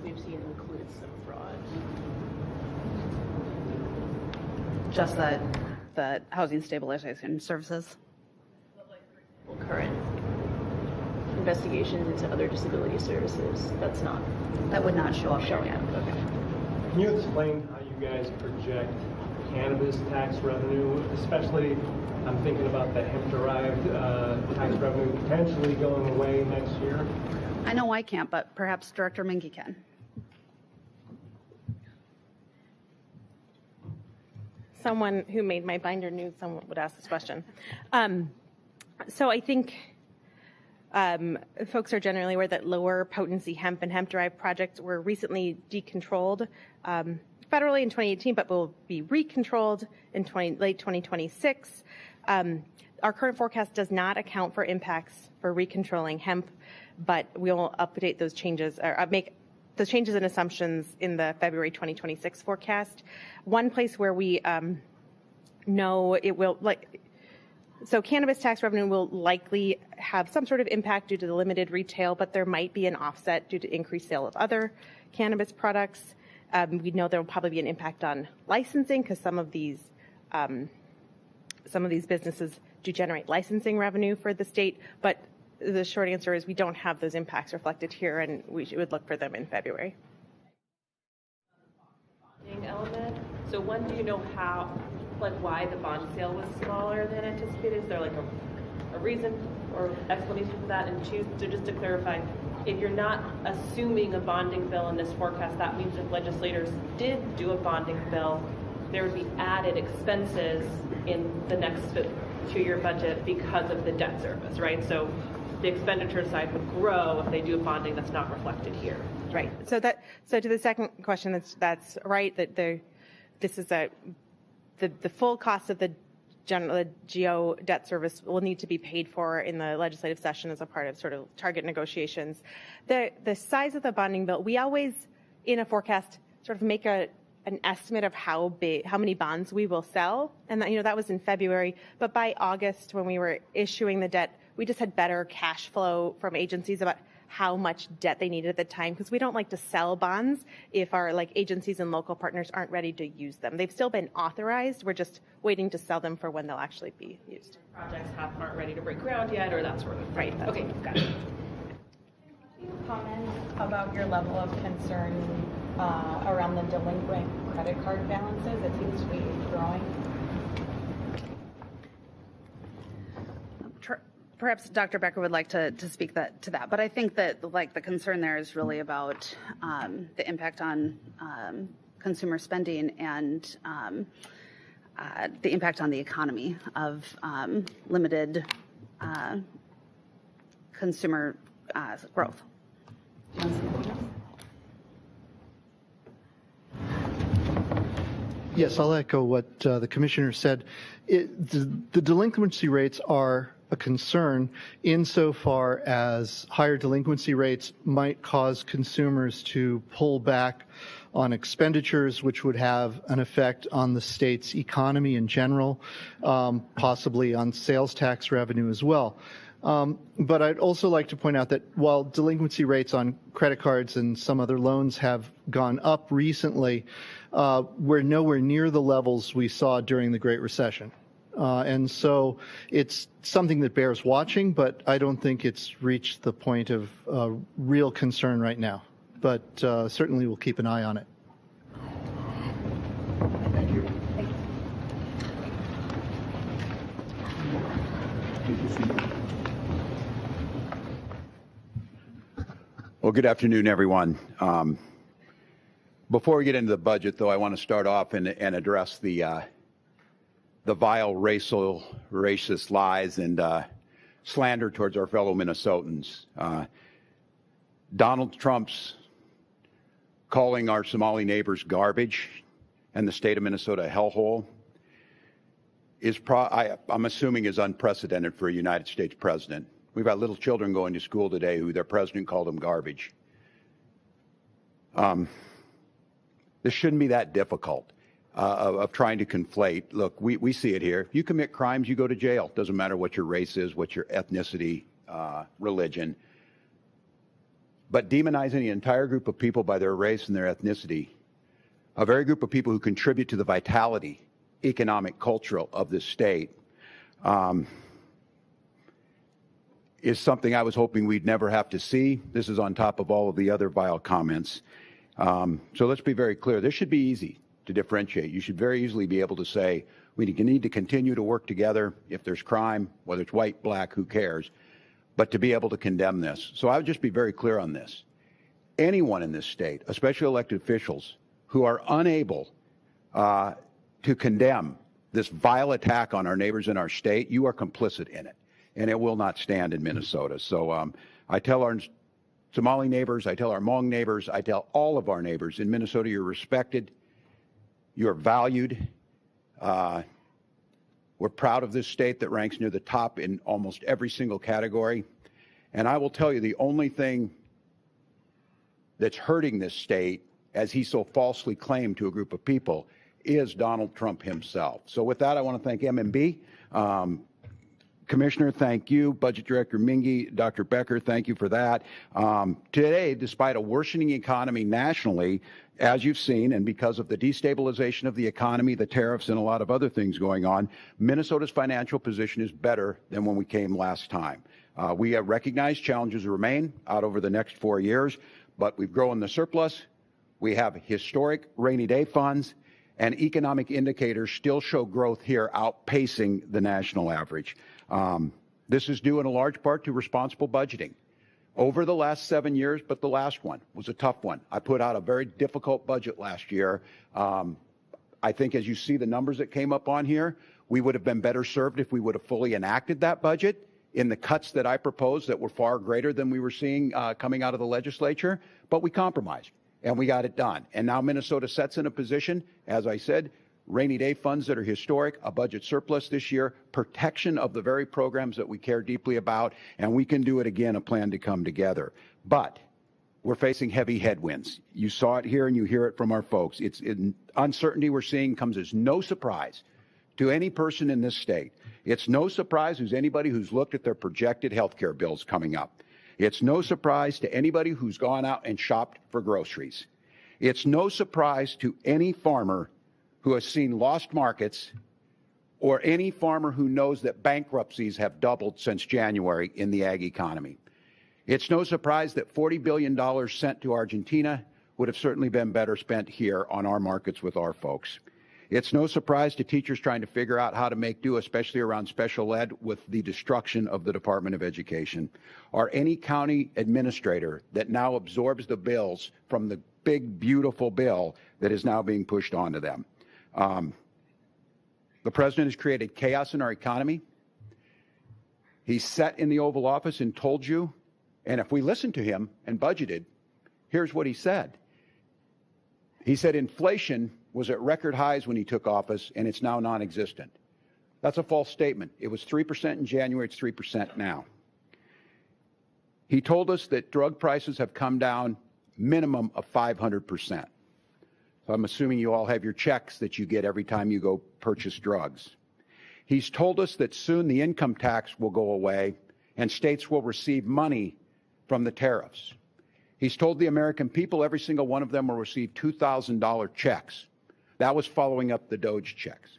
we've seen includes some fraud?
Just the housing stabilization services.
Current investigations into other disability services, that would not show up showing up. Okay.
Can you explain how you guys project cannabis tax revenue, especially I'm thinking about the hemp-derived tax revenue potentially going away next year?
I know I can't, but perhaps Director Menke can.
Someone who made my binder knew someone would ask this question. So I think folks are generally aware that lower potency hemp and hemp-derived projects were recently decontrolled federally in 2018, but will be recontrolled in late 2026. Our current forecast does not account for impacts for recontrolling hemp, but we will update those changes or make those changes and assumptions in the February 2026 forecast. One place where we know it will, so cannabis tax revenue will likely have some sort of impact due to the limited retail, but there might be an offset due to increased sale of other cannabis products. We know there will probably be an impact on licensing because some of these businesses do generate licensing revenue for the state, but the short answer is we don't have those impacts reflected here, and we would look for them in February.
Element. So one, do you know why the bond sale was smaller than anticipated? Is there a reason or explanation for that? And two, so just to clarify, if you're not assuming a bonding bill in this forecast, that means if legislators did do a bonding bill, there would be added expenses in the next 2-year budget because of the debt service, right? So the expenditure side would grow if they do a bonding that's not reflected here.
Right. So to the second question, that's right. That this is the full cost of the GO debt service will need to be paid for in the legislative session as a part of sort of target negotiations. The size of the bonding bill, we always in a forecast sort of make an estimate of how many bonds we will sell, and that was in February. But by August, when we were issuing the debt, we just had better cash flow from agencies about how much debt they needed at the time, because we don't like to sell bonds if our agencies and local partners aren't ready to use them. They've still been authorized. We're just waiting to sell them for when they'll actually be used.
Projects aren't ready to break ground yet, or that sort of thing.
Right.
Okay, got it.
Can you comment about your level of concern around the delinquent credit card balances? It seems to be growing.
Perhaps Dr. Becker would like to speak to that, but I think that the concern there is really about the impact on consumer spending and the impact on the economy of limited consumer growth.
Yes, I'll echo what the commissioner said. The delinquency rates are a concern insofar as higher delinquency rates might cause consumers to pull back on expenditures, which would have an effect on the state's economy in general, possibly on sales tax revenue as well. But I'd also like to point out that while delinquency rates on credit cards and some other loans have gone up recently, we're nowhere near the levels we saw during the Great Recession. And so it's something that bears watching, but I don't think it's reached the point of real concern right now. But certainly we'll keep an eye on it.
Thank you.
Well, good afternoon, everyone. Before we get into the budget, though, I want to start off and address the vile racist lies and slander towards our fellow Minnesotans. Donald Trump's calling our Somali neighbors garbage and the state of Minnesota a hellhole is, I'm assuming, is unprecedented for a United States president. We've got little children going to school today who their president called them garbage. This shouldn't be that difficult of trying to conflate. Look, we see it here. If you commit crimes, you go to jail. Doesn't matter what your race is, what your ethnicity, religion. But demonizing the entire group of people by their race and their ethnicity, a very group of people who contribute to the vitality, economic, cultural of this state, is something I was hoping we'd never have to see. This is on top of all of the other vile comments. So let's be very clear. This should be easy to differentiate. You should very easily be able to say, we need to continue to work together. If there's crime, whether it's white, black, who cares, but to be able to condemn this. So I would just be very clear on this. Anyone in this state, especially elected officials, who are unable to condemn this vile attack on our neighbors in our state, you are complicit in it, and it will not stand in Minnesota. So I tell our Somali neighbors, I tell our Hmong neighbors, I tell all of our neighbors in Minnesota, you're respected, you're valued. We're proud of this state that ranks near the top in almost every single category. And I will tell you, the only thing that's hurting this state, as he so falsely claimed to a group of people, is Donald Trump himself. So with that, I want to thank MMB. Commissioner, thank you. Budget Director Mingy, Dr. Becker, thank you for that. Today, despite a worsening economy nationally, as you've seen, and because of the destabilization of the economy, the tariffs, and a lot of other things going on, Minnesota's financial position is better than when we came last time. We have recognized challenges remain out over the next 4 years, but we've grown the surplus. We have historic rainy day funds, and economic indicators still show growth here outpacing the national average. This is due in a large part to responsible budgeting. Over the last 7 years, but the last one was a tough one. I put out a very difficult budget last year. I think as you see the numbers that came up on here, we would have been better served if we would have fully enacted that budget in the cuts that I proposed that were far greater than we were seeing coming out of the legislature, but we compromised and we got it done. And now Minnesota sets in a position, as I said, rainy day funds that are historic, a budget surplus this year, protection of the very programs that we care deeply about, and we can do it again, a plan to come together. But we're facing heavy headwinds. You saw it here and you hear it from our folks. Uncertainty we're seeing comes as no surprise to any person in this state. It's no surprise to anybody who's looked at their projected health care bills coming up. It's no surprise to anybody who's gone out and shopped for groceries. It's no surprise to any farmer who has seen lost markets, or any farmer who knows that bankruptcies have doubled since January in the ag economy. It's no surprise that $40 billion sent to Argentina would have certainly been better spent here on our markets with our folks. It's no surprise to teachers trying to figure out how to make do, especially around special ed, with the destruction of the Department of Education, or any county administrator that now absorbs the bills from the big, beautiful bill that is now being pushed onto them. The president has created chaos in our economy. He sat in the Oval Office and told you, and if we listened to him and budgeted, Here's what he said. He said inflation was at record highs when he took office, and it's now non-existent. That's a false statement. It was 3% in January. It's 3% now. He told us that drug prices have come down minimum of 500%. So I'm assuming you all have your checks that you get every time you go purchase drugs. He's told us that soon the income tax will go away and states will receive money from the tariffs. He's told the American people every single one of them will receive $2,000 checks. That was following up the Doge checks.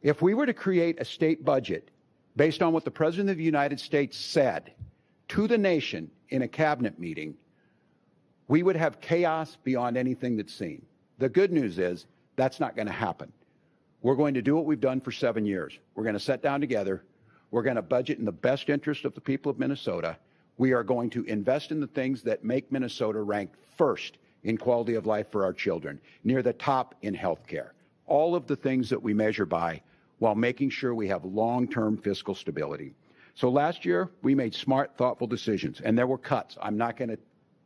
If we were to create a state budget based on what the President of the United States said to the nation in a cabinet meeting, we would have chaos beyond anything that's seen. The good news is that's not going to happen. We're going to do what we've done for 7 years. We're going to sit down together. We're going to budget in the best interest of the people of Minnesota. We are going to invest in the things that make Minnesota rank first in quality of life for our children, near the top in health care. All of the things that we measure by while making sure we have long-term fiscal stability. So last year, we made smart, thoughtful decisions, and there were cuts. I'm not going to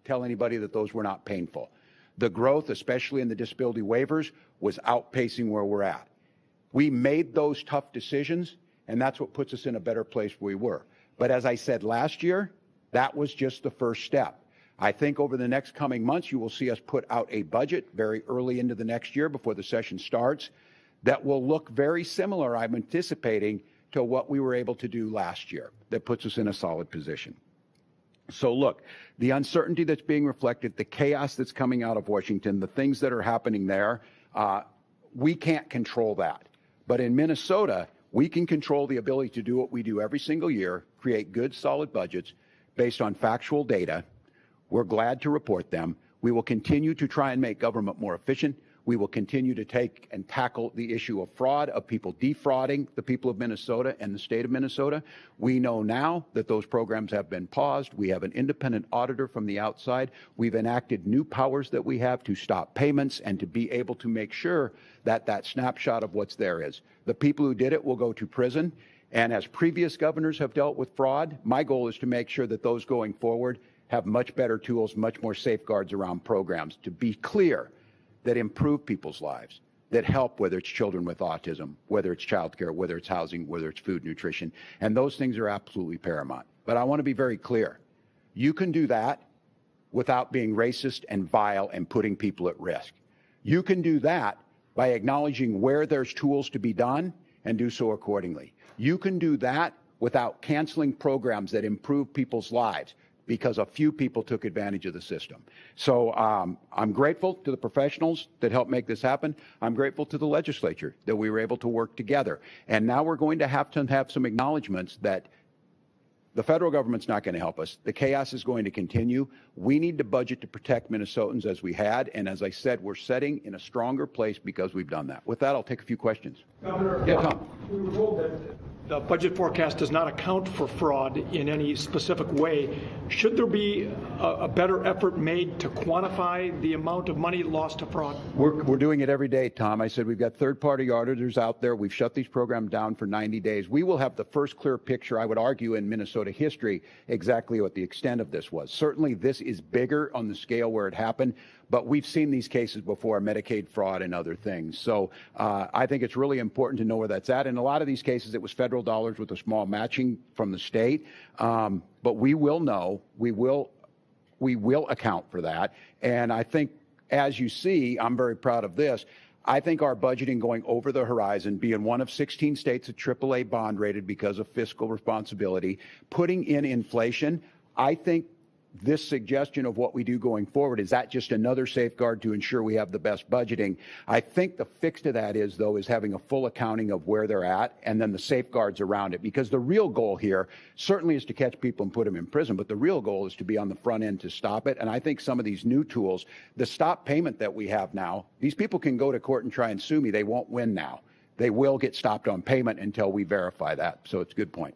tell anybody that those were not painful. The growth, especially in the disability waivers, was outpacing where we're at. We made those tough decisions, and that's what puts us in a better place where we were. But as I said last year, that was just the first step. I think over the next coming months, you will see us put out a budget very early into the next year before the session starts that will look very similar, I'm anticipating, to what we were able to do last year. That puts us in a solid position. So look, the uncertainty that's being reflected, the chaos that's coming out of Washington, the things that are happening there, we can't control that. But in Minnesota, we can control the ability to do what we do every single year, create good, solid budgets based on factual data. We're glad to report them. We will continue to try and make government more efficient. We will continue to take and tackle the issue of fraud, of people defrauding the people of Minnesota and the state of Minnesota. We know now that those programs have been paused. We have an independent auditor from the outside. We've enacted new powers that we have to stop payments and to be able to make sure that that snapshot of what's there is. The people who did it will go to prison. And as previous governors have dealt with fraud, my goal is to make sure that those going forward have much better tools, much more safeguards around programs to be clear that improve people's lives, that help, whether it's children with autism, whether it's childcare, whether it's housing, whether it's food, nutrition. And those things are absolutely paramount. But I want to be very clear. You can do that without being racist and vile and putting people at risk. You can do that by acknowledging where there's tools to be done and do so accordingly. You can do that without canceling programs that improve people's lives because a few people took advantage of the system. So I'm grateful to the professionals that helped make this happen. I'm grateful to the legislature that we were able to work together. And now we're going to have some acknowledgments that the federal government's not going to help us. The chaos is going to continue. We need to budget to protect Minnesotans as we had. And as I said, we're setting in a stronger place because we've done that. With that, I'll take a few questions.
Governor,
yeah, Tom.
We were told that the budget forecast does not account for fraud in any specific way. Should there be a better effort made to quantify the amount of money lost to fraud?
We're doing it every day, Tom. I said we've got third-party auditors out there. We've shut these programs down for 90 days. We will have the first clear picture, I would argue, in Minnesota history exactly what the extent of this was. Certainly this is bigger on the scale where it happened, but we've seen these cases before, Medicaid fraud and other things. So I think it's really important to know where that's at. In a lot of these cases, it was federal dollars with a small matching from the state. But we will know, we will account for that. And I think, as you see, I'm very proud of this. I think our budgeting going over the horizon, being one of 16 states at AAA bond rated because of fiscal responsibility, putting in inflation, I think this suggestion of what we do going forward, is that just another safeguard to ensure we have the best budgeting? I think the fix to that is having a full accounting of where they're at and then the safeguards around it. Because the real goal here certainly is to catch people and put them in prison, but the real goal is to be on the front end to stop it. And I think some of these new tools, the stop payment that we have now, these people can go to court and try and sue me. They won't win now. They will get stopped on payment until we verify that. So it's a good point.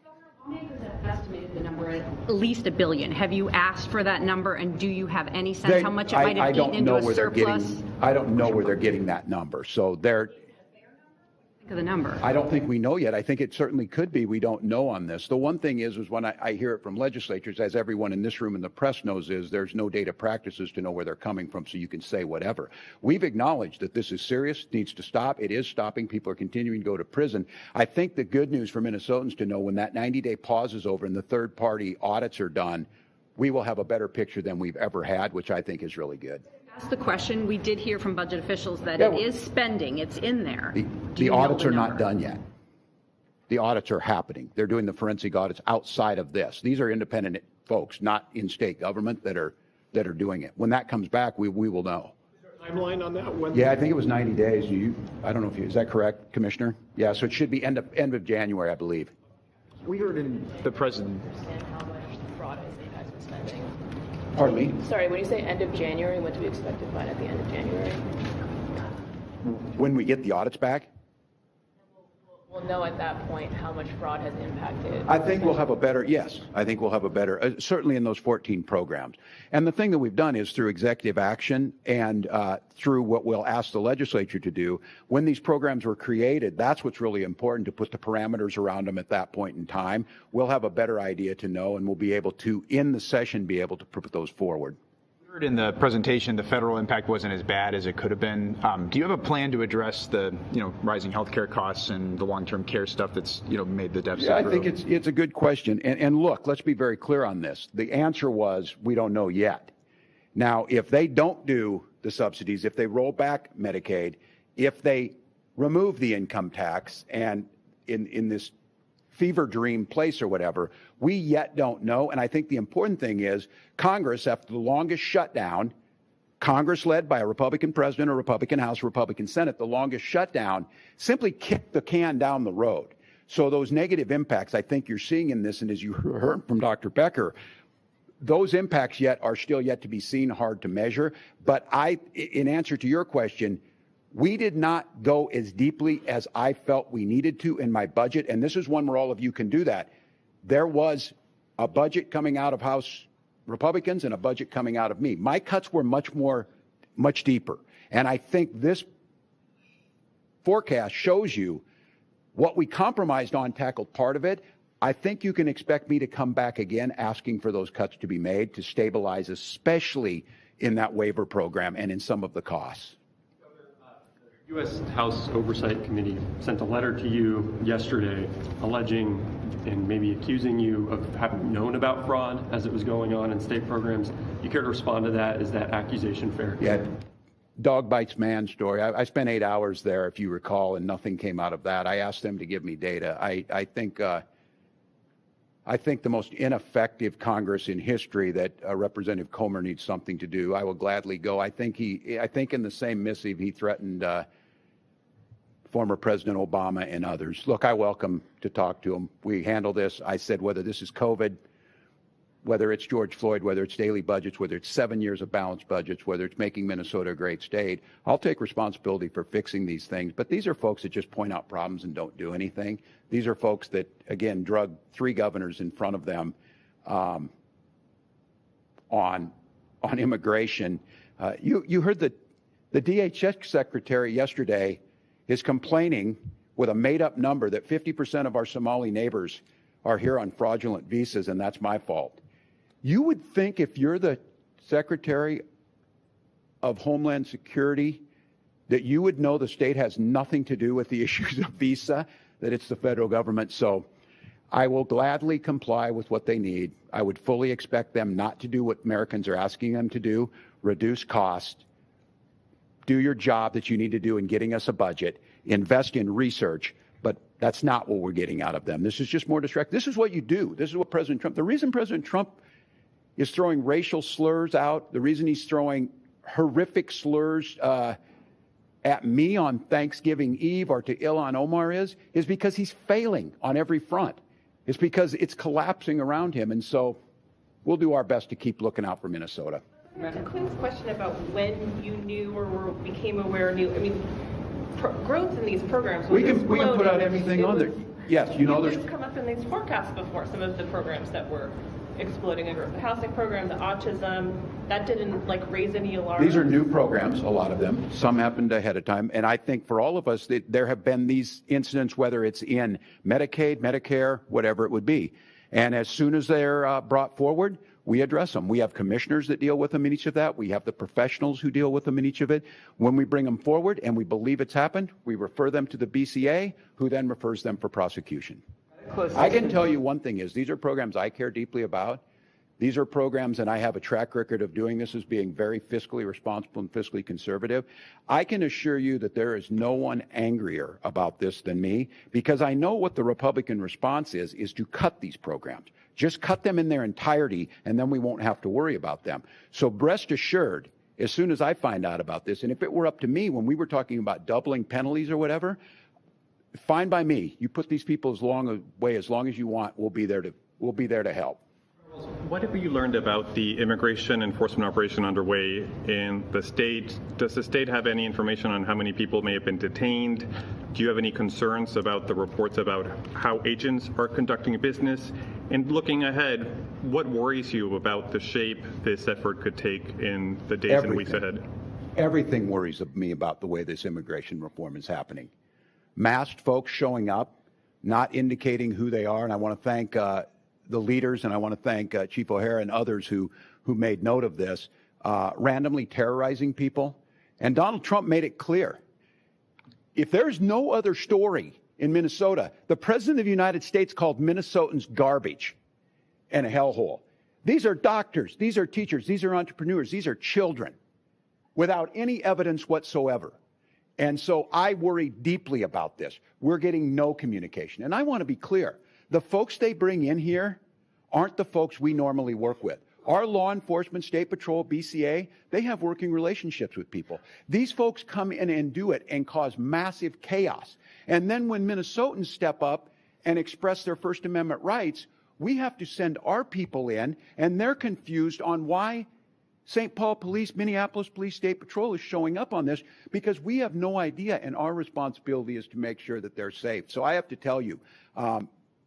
Lawmakers have estimated the number at least $1 billion. Have you asked for that number, and do you have any sense how much it might have eaten into a surplus?
I don't know where they're getting that number. So they're.
The number.
I don't think we know yet. I think it certainly could be. We don't know on this. The one thing is when I hear it from legislatures, as everyone in this room and the press knows, is there's no data practices to know where they're coming from, so you can say whatever. We've acknowledged that this is serious, needs to stop. It is stopping. People are continuing to go to prison. I think the good news for Minnesotans to know when that 90-day pause is over and the third-party audits are done, we will have a better picture than we've ever had, which I think is really good.
Ask the question. We did hear from budget officials that it is spending. It's in there.
The audits are not done yet. The audits are happening. They're doing the forensic audits outside of this. These are independent folks, not in state government, that are doing it. When that comes back, we will know.
Is there a timeline on that? When
Yeah, I think it was 90 days. I don't know if is that correct, Commissioner? Yeah, so it should be end of January, I believe.
We heard in the president.
Understand how much fraud is you guys are spending.
Pardon me?
Sorry, when you say end of January, what do we expect to find at the end of January?
When we get the audits back?
We'll know at that point how much fraud has impacted.
I think we'll have a better, yes, I think we'll have a better, certainly in those 14 programs. And the thing that we've done is through executive action and through what we'll ask the legislature to do, when these programs were created, that's what's really important, to put the parameters around them at that point in time. We'll have a better idea to know, and we'll be able to, in the session, be able to put those forward.
In the presentation, the federal impact wasn't as bad as it could have been. Do you have a plan to address the rising healthcare costs and the long-term care stuff that's made the deficit grow?
I think it's a good question. And look, let's be very clear on this. The answer was we don't know yet. Now, if they don't do the subsidies, if they roll back Medicaid, if they remove the income tax, and in this fever dream place or whatever, we yet don't know. And I think the important thing is Congress, after the longest shutdown, Congress led by a Republican president, a Republican House, a Republican Senate, the longest shutdown, simply kicked the can down the road. So those negative impacts I think you're seeing in this, and as you heard from Dr. Becker, those impacts are still yet to be seen, hard to measure. But in answer to your question, we did not go as deeply as I felt we needed to in my budget, and this is one where all of you can do that. There was a budget coming out of House Republicans and a budget coming out of me. My cuts were much deeper, and I think this forecast shows you what we compromised on tackled part of it. I think you can expect me to come back again asking for those cuts to be made to stabilize, especially in that waiver program and in some of the costs.
U.S. House Oversight Committee sent a letter to you yesterday alleging and maybe accusing you of having known about fraud as it was going on in state programs. You care to respond to that? Is that accusation fair?
Yeah, dog bites man story. I spent 8 hours there, if you recall, and nothing came out of that. I asked them to give me data. I think the most ineffective Congress in history that Representative Comer needs something to do. I will gladly go. I think in the same missive he threatened former President Obama and others. Look, I welcome to talk to him. We handle this. I said whether this is COVID, whether it's George Floyd, whether it's daily budgets, whether it's 7 years of balanced budgets, whether it's making Minnesota a great state, I'll take responsibility for fixing these things. But these are folks that just point out problems and don't do anything. These are folks that, again, drug 3 governors in front of them on immigration. You heard the DHS secretary yesterday is complaining with a made-up number that 50% of our Somali neighbors are here on fraudulent visas, and that's my fault. You would think if you're the Secretary of Homeland Security that you would know the state has nothing to do with the issues of visa, that it's the federal government. So I will gladly comply with what they need. I would fully expect them not to do what Americans are asking them to do, reduce cost, do your job that you need to do in getting us a budget, invest in research, but that's not what we're getting out of them. This is just more distract. This is what you do. This is what President Trump, the reason President Trump is throwing racial slurs out, the reason he's throwing horrific slurs at me on Thanksgiving Eve or to Ilhan Omar is because he's failing on every front. It's because it's collapsing around him. And so we'll do our best to keep looking out for Minnesota.
To Quinn's question about when you knew or became aware, growth in these programs.
We can put out everything on there. Yes, there's
come up in these forecasts before, some of the programs that were exploding growth housing program, the autism, that didn't like raise any alarms?
These are new programs, a lot of them. Some happened ahead of time. And I think for all of us, there have been these incidents, whether it's in Medicaid, Medicare, whatever it would be. And as soon as they're brought forward, we address them. We have commissioners that deal with them in each of that. We have the professionals who deal with them in each of it. When we bring them forward and we believe it's happened, we refer them to the BCA, who then refers them for prosecution. I can tell you one thing is these are programs I care deeply about. These are programs, and I have a track record of doing this as being very fiscally responsible and fiscally conservative. I can assure you that there is no one angrier about this than me, because I know what the Republican response is to cut these programs. Just cut them in their entirety, and then we won't have to worry about them. So rest assured, as soon as I find out about this, and if it were up to me when we were talking about doubling penalties or whatever, fine by me. You put these people as long as you want. We'll be there to help.
What have you learned about the immigration enforcement operation underway in the state? Does the state have any information on how many people may have been detained? Do you have any concerns about the reports about how agents are conducting business? And looking ahead, what worries you about the shape this effort could take in the days and weeks ahead?
Everything worries me about the way this immigration reform is happening. Masked folks showing up, not indicating who they are, and I want to thank the leaders, and I want to thank Chief O'Hara and others who made note of this, randomly terrorizing people. And Donald Trump made it clear. If there's no other story in Minnesota, the President of the United States called Minnesotans garbage and a hellhole. These are doctors, these are teachers, these are entrepreneurs, these are children without any evidence whatsoever. And so I worry deeply about this. We're getting no communication. And I want to be clear. The folks they bring in here aren't the folks we normally work with. Our law enforcement, State Patrol, BCA, they have working relationships with people. These folks come in and do it and cause massive chaos. And then when Minnesotans step up and express their First Amendment rights, we have to send our people in, and they're confused on why St. Paul Police, Minneapolis Police, State Patrol is showing up on this, because we have no idea, and our responsibility is to make sure that they're safe. So I have to tell you,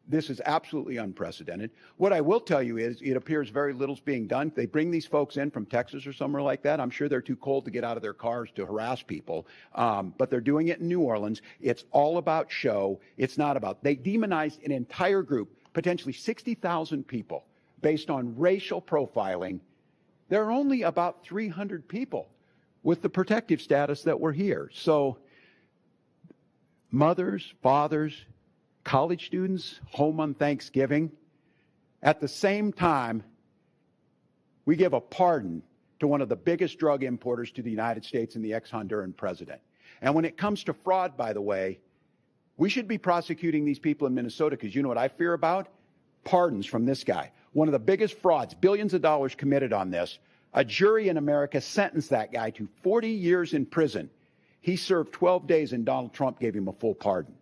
this is absolutely unprecedented. What I will tell you is it appears very little's being done. They bring these folks in from Texas or somewhere like that. I'm sure they're too cold to get out of their cars to harass people, but they're doing it in New Orleans. It's all about show. It's not about, they demonized an entire group, potentially 60,000 people, based on racial profiling. There are only about 300 people with the protective status that were here. So mothers, fathers, college students home on Thanksgiving. At the same time, we give a pardon to one of the biggest drug importers to the United States and the ex-Honduran president. And when it comes to fraud, by the way, we should be prosecuting these people in Minnesota, because you know what I fear about? Pardons from this guy. One of the biggest frauds, billions of dollars committed on this. A jury in America sentenced that guy to 40 years in prison. He served 12 days and Donald Trump gave him a full pardon.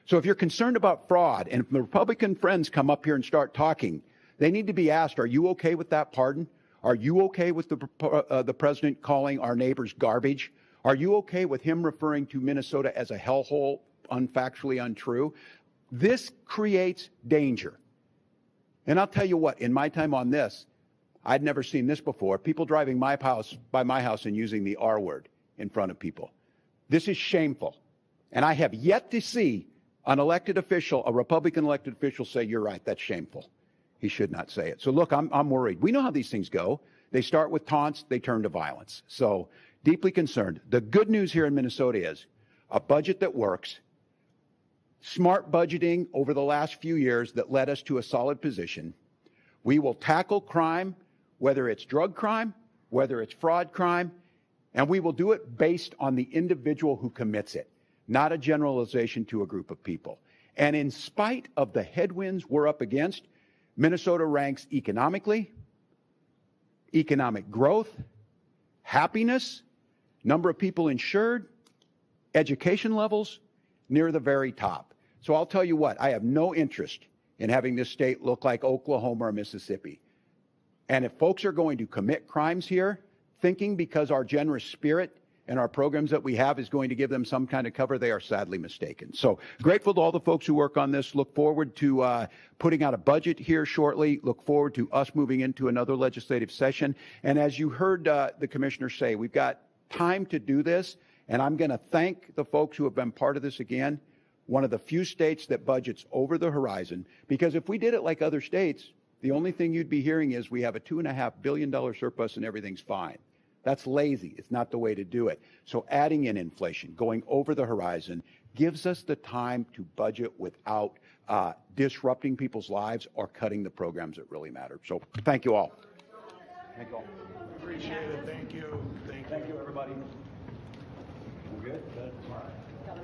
So if you're concerned about fraud, and if the Republican friends come up here and start talking, they need to be asked, are you okay with that pardon? Are you okay with the president calling our neighbors garbage? Are you okay with him referring to Minnesota as a hellhole, unfactually untrue? This creates danger. And I'll tell you what, in my time on this, I'd never seen this before. People driving by my house and using the R word in front of people. This is shameful. And I have yet to see an elected official, a Republican elected official, say, you're right, that's shameful. He should not say it. So look, I'm worried. We know how these things go. They start with taunts, they turn to violence. So deeply concerned. The good news here in Minnesota is a budget that works, smart budgeting over the last few years that led us to a solid position. We will tackle crime, whether it's drug crime, whether it's fraud crime, and we will do it based on the individual who commits it, not a generalization to a group of people. And in spite of the headwinds we're up against, Minnesota ranks economically, economic growth, happiness, number of people insured, education levels, near the very top. So I'll tell you what, I have no interest in having this state look like Oklahoma or Mississippi. And if folks are going to commit crimes here, thinking because our generous spirit and our programs that we have is going to give them some kind of cover, they are sadly mistaken. So grateful to all the folks who work on this. Look forward to putting out a budget here shortly. Look forward to us moving into another legislative session. And as you heard the commissioner say, we've got time to do this, and I'm going to thank the folks who have been part of this again. One of the few states that budgets over the horizon, because if we did it like other states, the only thing you'd be hearing is we have a $2.5 billion surplus and everything's fine. That's lazy. It's not the way to do it. So adding in inflation, going over the horizon, gives us the time to budget without disrupting people's lives or cutting the programs that really matter. So thank you all. Thank you all.
Appreciate it. Thank you. Thank you, everybody.
We're good? Good. All right.